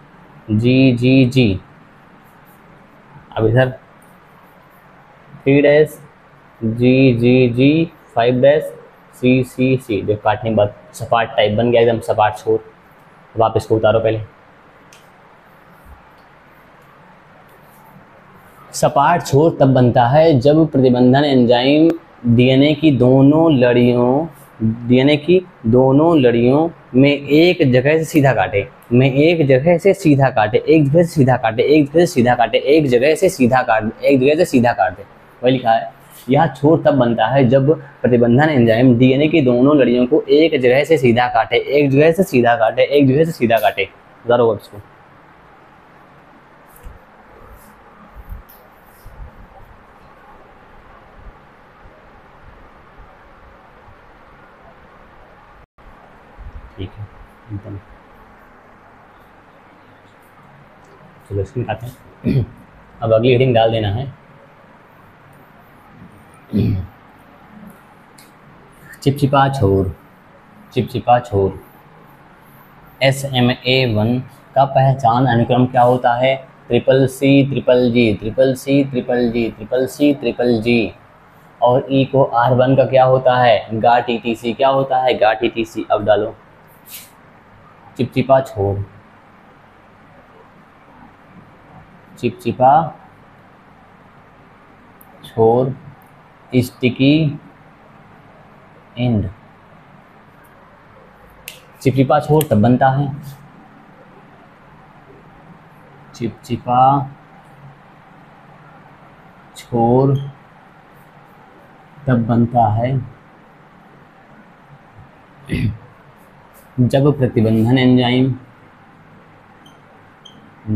GGG। अब इधर 3' GGG, 5' CCC। जो काटने के बाद सपाट टाइप बन गया, एकदम सपाट छोर। अब आप इसको उतारो पहले। सपाट छोर तब बनता है जब प्रतिबंधन एंजाइम डीएनए की दोनों लड़ियों में एक जगह से सीधा काटे, वही लिखा है। यह छोर तब बनता है जब प्रतिबंधन एंजाइम डीएनए की दोनों लड़ियों को एक जगह से सीधा काटे। बता रहा हूँ इसको। ठीक है एकदम। चलो इसकी खाते हैं। अब अगली हेडिंग डाल देना है। चिपचिपा छोर, चिपचिपा छोर। SMA1 का पहचान अनुक्रम क्या होता है? Triple C triple G, triple C triple G, triple C triple G. और ई को R1 का क्या होता है? गा TTC। क्या होता है? गा TTC। अब डालो चिपचिपा छोर, चिपचिपा छोर, स्टिकी एंड। चिपचिपा छोर तब बनता है, चिपचिपा छोर तब बनता है जब प्रतिबंधन एंजाइम,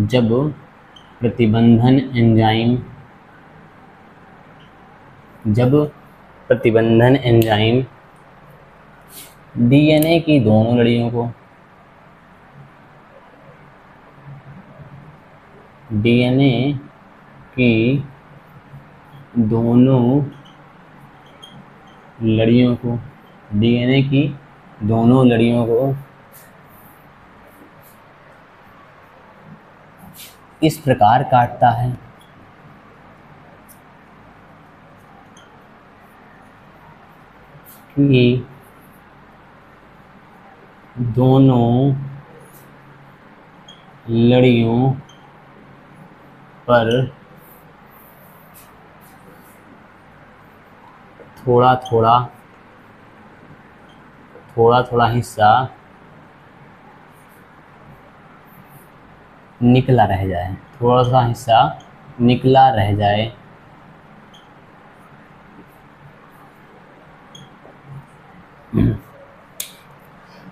जब प्रतिबंधन एंजाइम, जब प्रतिबंधन एंजाइम DNA की दोनों लड़ियों को, DNA की दोनों लड़ियों को, DNA की दोनों लड़ियों को इस प्रकार काटता है कि दोनों लड़ियों पर थोड़ा थोड़ा, थोड़ा थोड़ा हिस्सा निकला रह जाए, थोड़ा सा हिस्सा निकला रह जाए।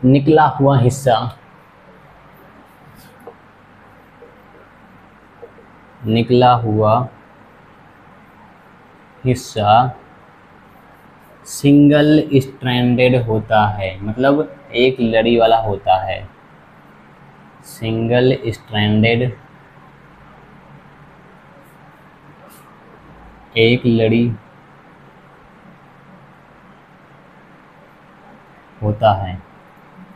निकला हुआ हिस्सा, निकला हुआ हिस्सा सिंगल स्ट्रैंडेड होता है, मतलब एक लड़ी वाला होता है। सिंगल स्ट्रैंडेड, एक लड़ी होता है।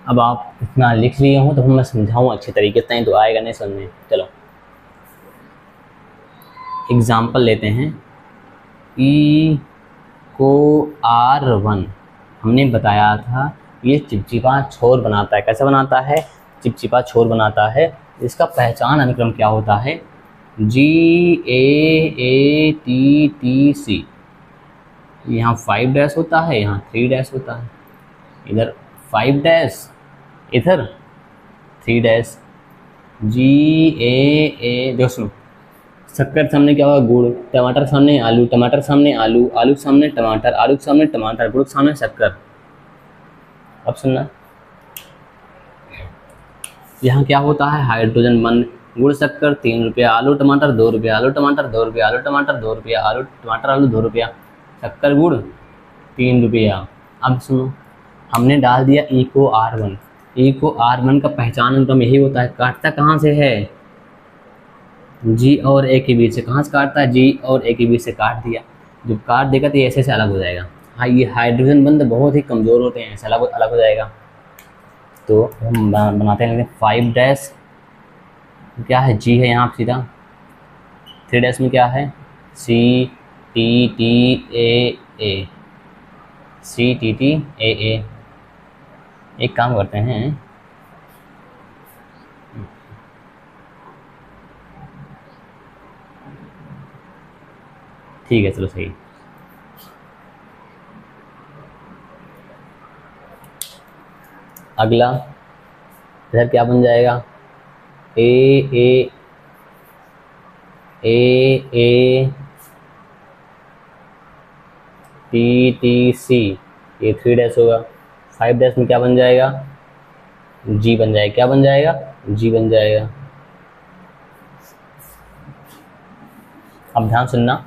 अब आप इतना लिख लिए हो तो हम मैं समझाऊँ अच्छे तरीके से, नहीं तो आएगा नहीं समझ में। चलो एग्जाम्पल लेते हैं। ई को R1 हमने बताया था ये चिपचिपा छोर बनाता है। कैसे बनाता है? चिपचिपा छोर बनाता है। इसका पहचान अनुक्रम क्या होता है? GAATTC। यहाँ 5 डैश होता है, यहाँ 3 डैश होता है। इधर 5 डैश, इधर 3 डैश। GAA। जो सुनो, शक्कर के सामने क्या होगा? गुड़। टमाटर के सामने आलू, टमाटर के सामने आलू, आलू के सामने टमाटर, आलू के सामने टमाटर, गुड़ के सामने शक्कर। अब सुनना, यहाँ क्या होता है? हाइड्रोजन बंध। गुड़ शक्कर 3 रुपया, आलू टमाटर 2 रुपया, आलू टमाटर 2 रुपया, आलू टमाटर 2 रुपया, आलू टमाटर आलू 2 रुपया, शक्कर गुड़ 3 रुपया। अब सुनो, हमने डाल दिया ई को R1। ई को R1 का पहचान अनुक्रम यही होता है। काटता कहाँ से है? G और A के बीच से। कहाँ से काटता है? G और A के बीच से काट दिया। जब काट देगा तो ये ऐसे से अलग हो जाएगा। हाँ, ये हाइड्रोजन बंध बहुत ही कमज़ोर होते हैं, ऐसे अलग अलग हो जाएगा। तो हम बनाते हैं 5 डैश, क्या है? G है यहाँ सीधा। 3 डैश में क्या है? CTTAA, CTTAA। एक काम करते हैं, ठीक है चलो सही। अगला इधर क्या बन जाएगा? A TTC, ये 3 डैश होगा। 5 डैश में क्या बन जाएगा? G बन जाएगा। क्या बन जाएगा? G बन जाएगा। अब ध्यान सुनना,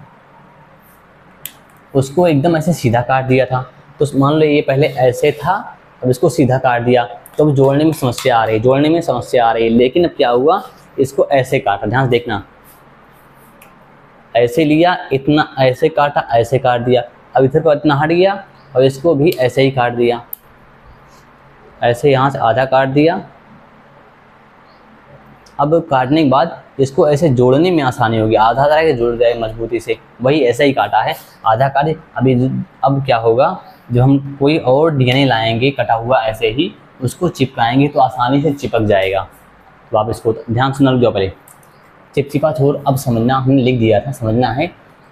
उसको एकदम ऐसे सीधा काट दिया था, तो मान लो ये पहले ऐसे था, अब इसको सीधा काट दिया, तो अब जोड़ने में समस्या आ रही है, जोड़ने में समस्या आ रही है। लेकिन अब क्या हुआ, इसको ऐसे काटा, ध्यान से देखना, ऐसे लिया, इतना ऐसे काटा, ऐसे काट दिया। अब इधर को इतना हट गया और इसको भी ऐसे ही काट दिया, ऐसे यहाँ से आधा काट दिया। अब काटने के बाद इसको ऐसे जोड़ने में आसानी होगी, आधा आधा के जुड़ जाएगा मजबूती से, वही ऐसे ही काटा है, आधा काटे। अभी अब क्या होगा, जब हम कोई और डीएनए लाएंगे कटा हुआ ऐसे ही, उसको चिपकाएंगे तो आसानी से चिपक जाएगा। तो आप इसको ध्यान से सुन लो पहले। चिपचिपा छोर अब समझना, हमने लिख दिया था, समझना है।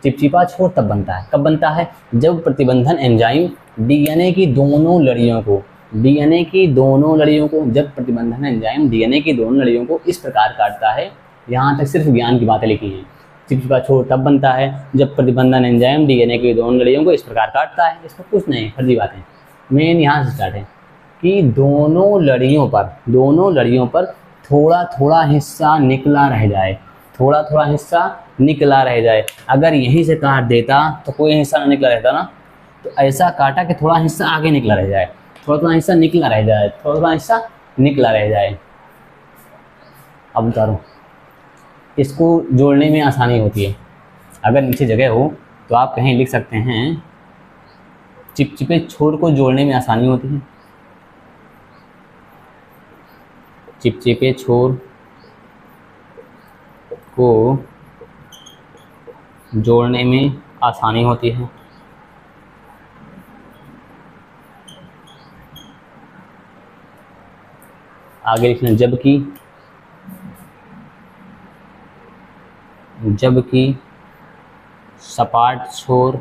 चिपचिपा छोर तब बनता है, कब बनता है, जब प्रतिबंधन एंजाइम डीएनए की दोनों लड़ियों को, डीएनए की दोनों लड़ियों को, जब प्रतिबंधन एंजाइम डीएनए की दोनों लड़ियों को इस प्रकार काटता है। यहाँ तक सिर्फ ज्ञान की बातें लिखी हैं। चिपचिपा छोर तब बनता है जब प्रतिबंधन एंजाइम डीएनए की दोनों लड़ियों को इस प्रकार काटता है। इसमें कुछ नहीं, फर्जी बातें। मेन यहाँ से स्टार्ट है कि दोनों लड़ियों पर थोड़ा थोड़ा हिस्सा निकला रह जाए, थोड़ा थोड़ा हिस्सा निकला रह जाए। अगर यहीं से काट देता तो कोई हिस्सा ना निकला रहता ना, तो ऐसा काटा कि थोड़ा हिस्सा आगे निकला रह जाए, थोड़ा थोड़ा हिस्सा निकला रह जाए, थोड़ा थोड़ा हिस्सा निकला रह जाए। अब उतारो, इसको जोड़ने में आसानी होती है। अगर नीचे जगह हो तो आप कहीं लिख सकते हैं, चिपचिपे छोर को जोड़ने में आसानी होती है, चिपचिपे छोर को जोड़ने में आसानी होती है। आगे लिखना, जबकि सपाट छोर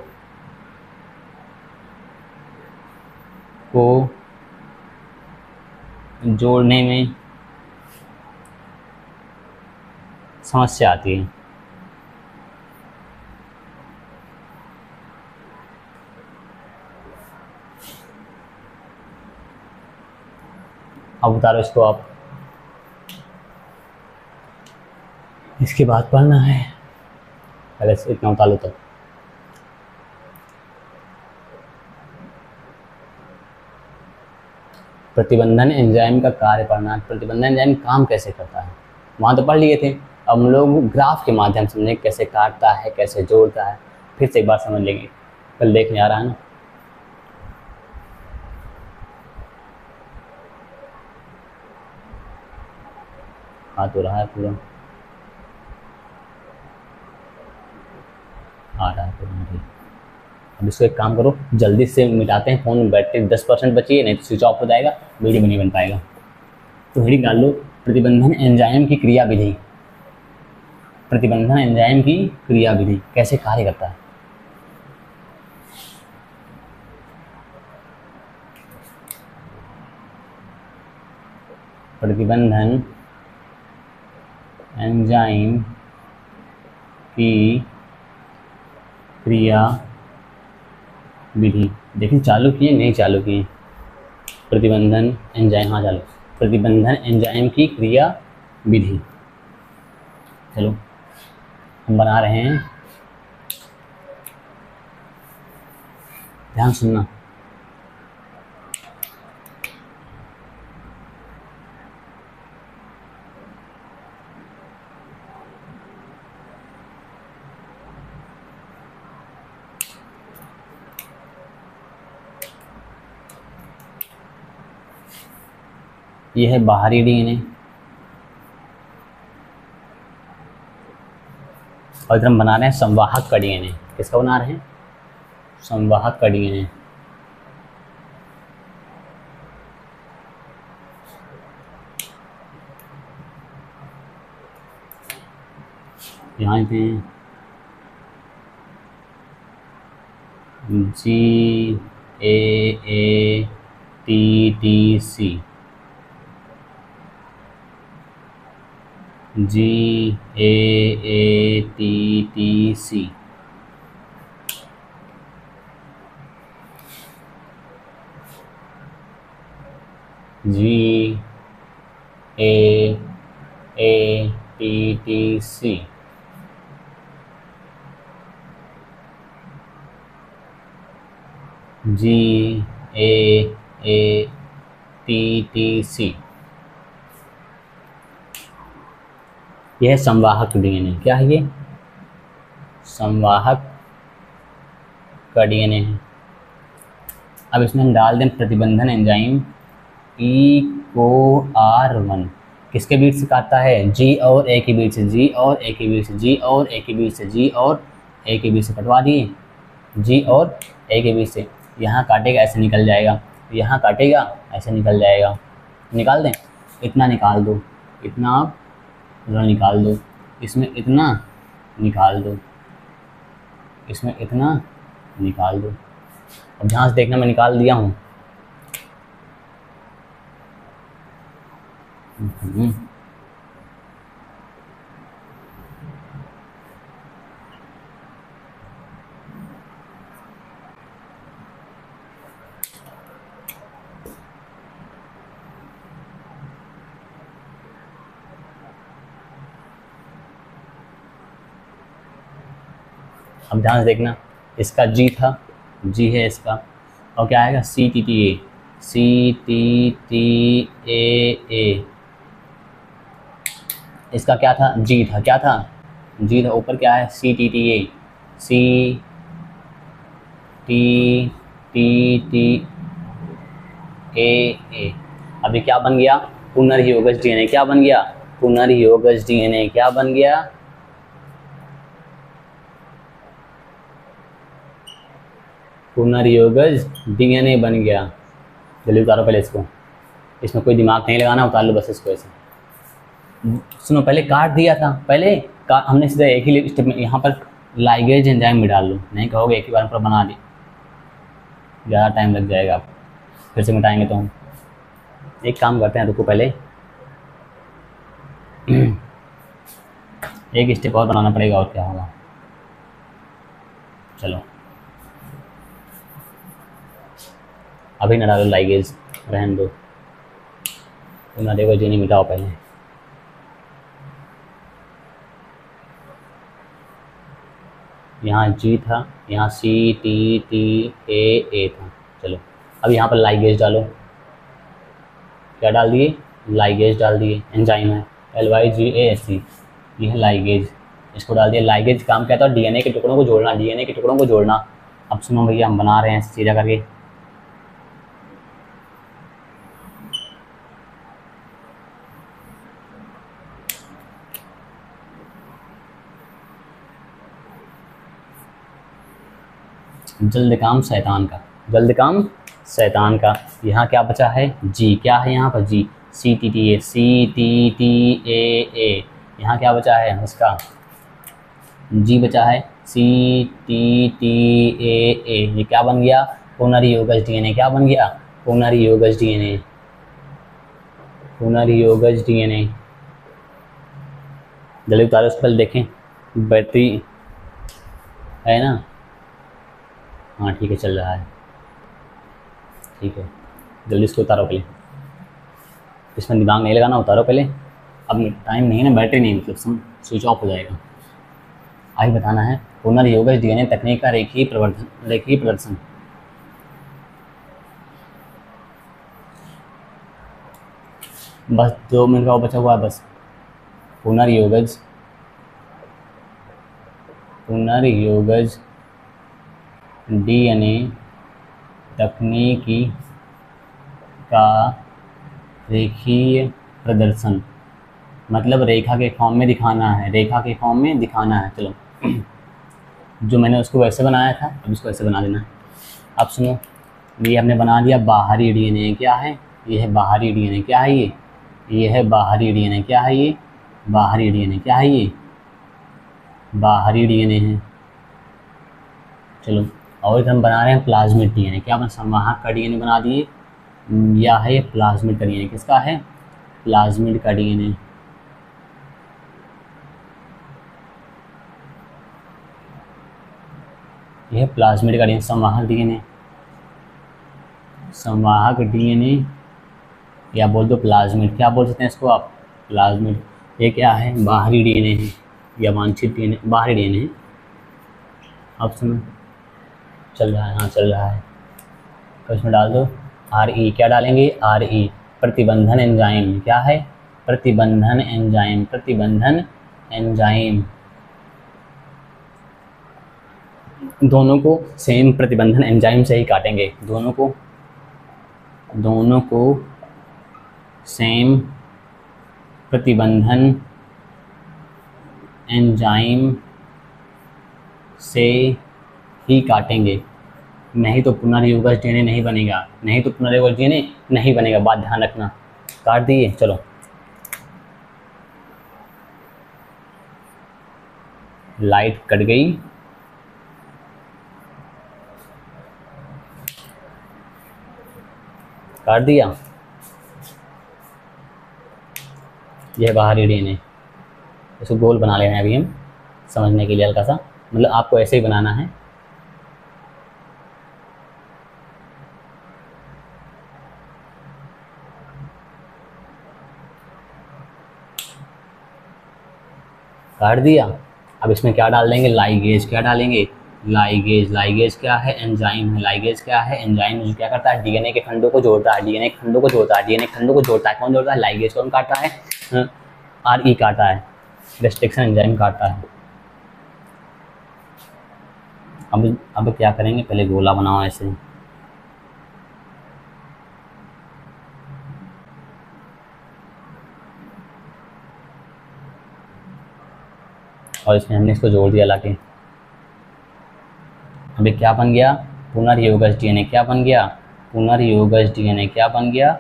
को जोड़ने में समस्या आती है। अब उतारो इसको, आप इसके बाद पढ़ना है, पहले से इतना उतारो। तो प्रतिबंधन एंजाइम का कार्य पढ़ना, प्रतिबंधन एंजाइम काम कैसे करता है, वहाँ तो पढ़ लिए थे। अब हम लोग ग्राफ के माध्यम से समझेंगे कैसे काटता है, कैसे जोड़ता है, फिर से एक बार समझ लेंगे। कल देखने आ रहा है ना, आ तो रहा है पूरा, आ रहा है पूरा। अब इसको एक काम करो, जल्दी से मिटाते हैं फ़ोन, बैटरी 10% बची है, नहीं तो स्विच ऑफ हो जाएगा, वीडियो भी नहीं बन पाएगा। तो हेडिंग डाल लो, प्रतिबंधन एंजाइम की क्रियाविधि। प्रतिबंधन एंजाइम की क्रियाविधि कैसे कार्य करता है। प्रतिबंधन एंजाइम की क्रिया विधि, देखिए चालू किए नहीं चालू किए। प्रतिबंधन एंजाइम, हाँ चालू, प्रतिबंधन एंजाइम की क्रिया विधि। चलो हम बना रहे हैं, ध्यान सुनना। यह है बाहरी डीएनए और इधर हम बना रहे हैं संवाहक का डीएनए। किसका बना रहे हैं, संवाहक का डीएनए। यहाँ पे GAATTC, GAATTC, GAATTC, GAATTC, TTC, यह है संवाहक DNA। क्या है ये? संवाहक का DNA है। अब इसमें हम डाल दें प्रतिबंधन एंजाइम EcoR1, किसके बीच से काटता है? G और A के बीच से, G और A के बीच से, G और A के बीच से, G और A के बीच से कटवा दिए, G और A के बीच से। यहाँ काटेगा ऐसे निकल जाएगा, यहाँ काटेगा ऐसे निकल जाएगा। निकाल दें, इतना निकाल दो, इतना आप निकाल दो, इसमें इतना निकाल दो, इसमें इतना निकाल दो। अब ध्यान से देखना, मैं निकाल दिया हूँ। अब ध्यान से देखना, इसका G था, G है इसका, और क्या आएगा? CTTA, CTTA। इसका क्या था? G था, क्या था? G था, ऊपर क्या है? CTTA, CTTA। अभी क्या बन गया? पुनर्योगज DNA। क्या बन गया? पुनर्योगज DNA। क्या बन गया? पुनर्योगज DNA बन गया। जल्दी उतारो पहले इसको, इसमें कोई दिमाग नहीं लगाना, उतार लो बस इसको ऐसे। सुनो, पहले काट दिया था, पहले हमने सीधा एक ही स्टेप में यहाँ पर लाइगेज एंजाइम में डाल लो। नहीं कहोगे एक ही बार पर बना दी, ज़्यादा टाइम लग जाएगा, आप फिर से मिटाएंगे तो हम। एक काम करते हैं, रुको पहले एक स्टेप और बनाना पड़ेगा, और क्या होगा। चलो अभी ना डालो लाइगेज, रहने दो, ना देखो जीनी मिटाओ पहले। यहाँ G था, यहाँ CTTA था। चलो अब यहाँ पर लाइगेज डालो। क्या डाल दिए? लाइगेज डाल दिए, एंजाइम है LYGASE, ये है लाइगेज, इसको डाल दिया। लाइगेज काम क्या था? DNA के टुकड़ों को जोड़ना, DNA के टुकड़ों को जोड़ना। अब सुनो भैया, हम बना रहे हैं सीधा करके। जल्द काम शैतान का, जल्द काम शैतान का। यहाँ क्या बचा है? G। क्या है यहाँ पर? G, CTTA, CTTAA। यहाँ क्या बचा है? उसका G बचा है, CTTAA। ये क्या बन गया? पुनर्योगज DNA। क्या बन गया? पुनर्योगज DNA, पुनर्योगज DNA। जल्दी उतारो उस पर, देखें बैटरी है ना? हाँ ठीक है, चल रहा है, ठीक है। जल्दी इसको उतारो पहले, इसमें दिमाग नहीं लगाना, उतारो पहले। अब टाइम नहीं है ना, बैटरी नहीं, मतलब स्विच ऑफ हो जाएगा। आगे बताना है पुनर्योगज DNA तकनीक का रेखीय प्रदर्शन। बस 2 मिनट का बचा हुआ है बस। पुनर्योगज DNA तकनीकी का रेखीय प्रदर्शन, मतलब रेखा के फॉर्म में दिखाना है, रेखा के फॉर्म में दिखाना है। चलो जो मैंने उसको वैसे बनाया था, अब इसको ऐसे बना देना है। अब सुनो, ये हमने बना दिया बाहरी DNA। क्या है? ये है बाहरी DNA। क्या है ये है बाहरी DNA। क्या है ये? बाहरी DNA। क्या है ये? बाहरी DNA है। चलो और इधर हम बना रहे हैं प्लाज्मिड DNA। क्या बना? संवाहक का DNA बना दिए, या है ये प्लाज्मिड का DNA। किसका है? प्लाज्मिड का DNA। यह प्लाज्मिड का DNA, संवाहक DNA, संवाहक DNA, या बोल दो प्लाज्मिड। क्या बोल सकते हैं इसको आप? प्लाज्मिड। ये क्या है? बाहरी DNA है, या वांछित DNA, बाहरी DNA है। अब सुनो, चल रहा है, हाँ चल रहा है, तो इसमें डाल दो। आर ई क्या डालेंगे, आर ई, प्रतिबंधन एंजाइम क्या है, प्रतिबंधन एंजाइम, प्रतिबंधन एंजाइम। दोनों को सेम प्रतिबंधन एंजाइम से ही काटेंगे, दोनों को सेम प्रतिबंधन एंजाइम से ही काटेंगे, नहीं तो पुनर्युगज डीएनए नहीं बनेगा, नहीं तो पुनर्युगज डीएनए नहीं बनेगा, बात ध्यान रखना। काट दिए, चलो लाइट कट गई, काट दिया। यह बाहरी डीएनए, इसको गोल बना लेना है अभी हम समझने के लिए हल्का सा, मतलब आपको ऐसे ही बनाना है। काट दिया। अब इसमें क्या डाल देंगे, लाइगेज, क्या डालेंगे, लाइगेज। लाइगेज क्या है, एंजाइम है। लाइगेज क्या है, एंजाइम जो क्या करता है, डीएनए के खंडों को जोड़ता है, डीएनए के खंडों को जोड़ता है, डीएनए खंडों को जोड़ता है। कौन जोड़ता है, लाइगेज। कौन काटता है, आर ई काटा है, रेस्ट्रिक्शन एंजाइम काटता है। अब क्या करेंगे, पहले गोला बनाओ ऐसे, और इसमें हमने इसको जोड़ दिया लाके। अभी क्या बन गया, पुनर्योगज डीएनए। क्या बन गया, पुनर्योगज डीएनए। क्या बन गया,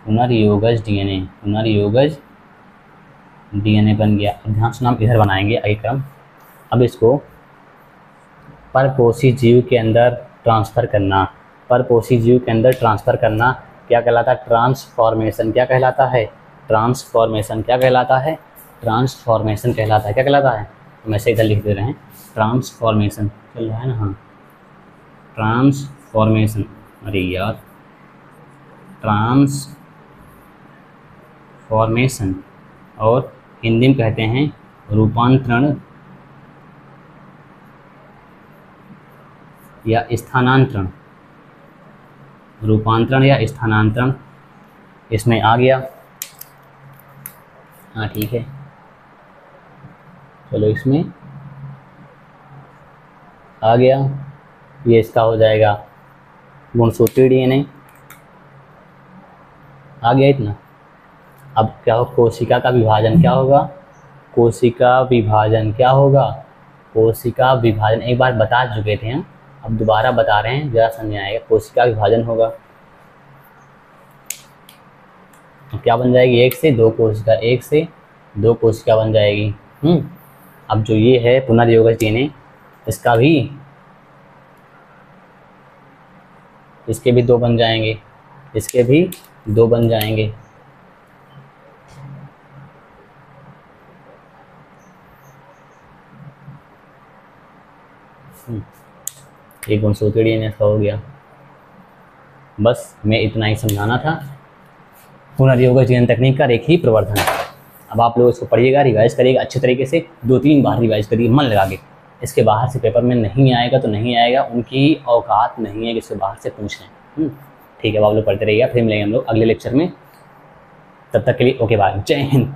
पुनर्योगज डीएनए, पुनर्योगज डीएनए बन गया। अब ध्यान सुना, हम इधर बनाएंगे आगे क्रम। अब इसको परपोषी जीव के अंदर ट्रांसफ़र करना, परपोषी जीव के अंदर ट्रांसफ़र करना क्या कहलाता है, ट्रांसफॉर्मेशन। क्या कहलाता है, ट्रांसफॉर्मेशन। क्या कहलाता है, ट्रांसफॉर्मेशन कहलाता है। क्या कहलाता है, हम ऐसे इधर लिख दे रहे हैं, ट्रांसफॉर्मेशन चल रहा है ना, हाँ ट्रांसफॉर्मेशन। अरे यार, ट्रांसफॉर्मेशन, और हिंदी में कहते हैं रूपांतरण या स्थानांतरण, रूपांतरण या स्थानांतरण इसमें आ गया। हाँ ठीक है, चलो इसमें आ गया, ये इसका हो जाएगा गुणसूत्री डीएनए, आ गया इतना। अब क्या हो, कोशिका का विभाजन क्या होगा, कोशिका विभाजन क्या होगा, कोशिका विभाजन एक बार बता चुके थे हम, अब दोबारा बता रहे हैं, ज़रा समझ आएगा। कोशिका विभाजन होगा, तो क्या बन जाएगी, एक से दो कोशिका, एक से दो कोशिका बन जाएगी। अब जो ये है पुनर्योगज डीएनए, इसका भी, इसके भी दो बन जाएंगे, इसके भी दो बन जाएंगे। एक गुणसूत्री डीएनए का हो गया। बस मैं इतना ही समझाना था, पुनर्योगज डीएनए तकनीक का रेखीय प्रवर्धन। अब आप लोग इसको पढ़िएगा, रिवाइज करिएगा अच्छे तरीके से, 2-3 बार रिवाइज करिए मन लगा के। इसके बाहर से पेपर में नहीं आएगा तो नहीं आएगा, उनकी औकात नहीं है कि इसके बाहर से पूछ लें। ठीक है, अब आप लोग पढ़ते रहिएगा, फिर मिलेंगे हम लोग अगले लेक्चर में। तब तक के लिए ओके बाय, जय हिंद।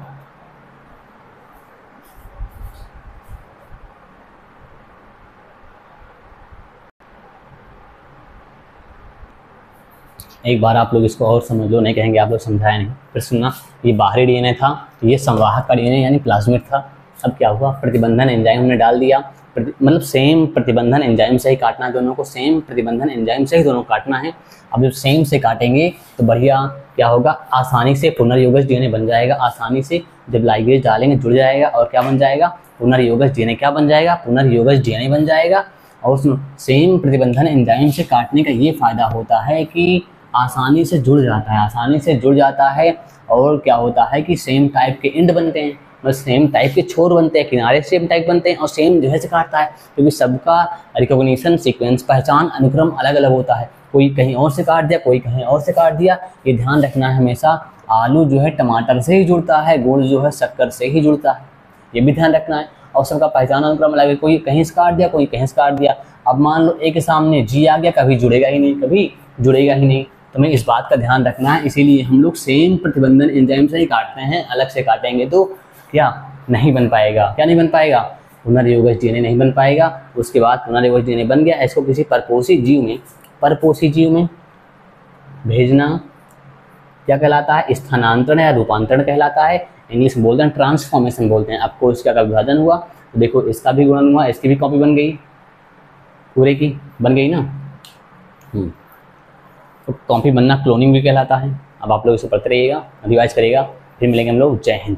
एक बार आप लोग इसको और समझ लो, नहीं कहेंगे आप लोग समझाया नहीं। फिर सुनना, ये बाहरी डीएनए था, ये संवाहक का डीएनए यानी प्लाज्मिड था। अब क्या हुआ, प्रतिबंधन एंजाइम हमने डाल दिया, मतलब सेम प्रतिबंधन एंजाइम से ही काटना है दोनों को, सेम प्रतिबंधन एंजाइम से ही दोनों काटना है। अब जब सेम से काटेंगे तो बढ़िया क्या होगा, आसानी से पुनर्योगज डीएनए बन जाएगा। आसानी से जब लाइगेज डालेंगे जुड़ जाएगा, और क्या बन जाएगा, पुनर्योगज डीएनए। क्या बन जाएगा, पुनर्योगज डीएनए बन जाएगा। और सेम प्रतिबंधन एंजाइम से काटने का ये फायदा होता है कि आसानी से जुड़ जाता है, आसानी से जुड़ जाता है। और क्या होता है कि सेम टाइप के एंड बनते हैं, बस सेम टाइप के छोर बनते हैं, किनारे सेम टाइप बनते हैं, और सेम जगह से काटता है, क्योंकि सबका रिकॉग्निशन सीक्वेंस, पहचान अनुक्रम अलग अलग होता है। कोई कहीं और से काट दिया, कोई कहीं और से काट दिया। ये ध्यान रखना है हमेशा, आलू जो है टमाटर से ही जुड़ता है, गुड़ जो है शक्कर से ही जुड़ता है, ये भी ध्यान रखना है। और सबका पहचान अनुक्रम अलग है, कोई कहीं से काट दिया, कोई कहीं से काट दिया। अब मान लो एक के सामने जी आ गया, कभी जुड़ेगा ही नहीं, कभी जुड़ेगा ही नहीं। तुम्हें इस बात का ध्यान रखना है, इसीलिए हम लोग सेम प्रतिबंधन एंजाइम से ही काटते हैं, अलग से काटेंगे तो क्या नहीं बन पाएगा, क्या नहीं बन पाएगा, पुनर्योगज डीएनए नहीं बन पाएगा। उसके बाद पुनर्योगज डीएनए बन गया, इसको किसी परपोषी जीव में भेजना क्या कहलाता है, स्थानांतरण या रूपांतरण कहलाता है। इंग्लिश में बोलते हैं ट्रांसफॉर्मेशन बोलते हैं। अब कोशिका का विभाजन हुआ तो देखो इसका भी गुणन हुआ, इसकी भी कॉपी बन गई, पूरे की बन गई ना। तो कॉपी बनना क्लोनिंग भी कहलाता है। अब आप लोग इसे पढ़ते रहिएगा, रिवाइज करिएगा, फिर मिलेंगे हम लोग। जय हिंद।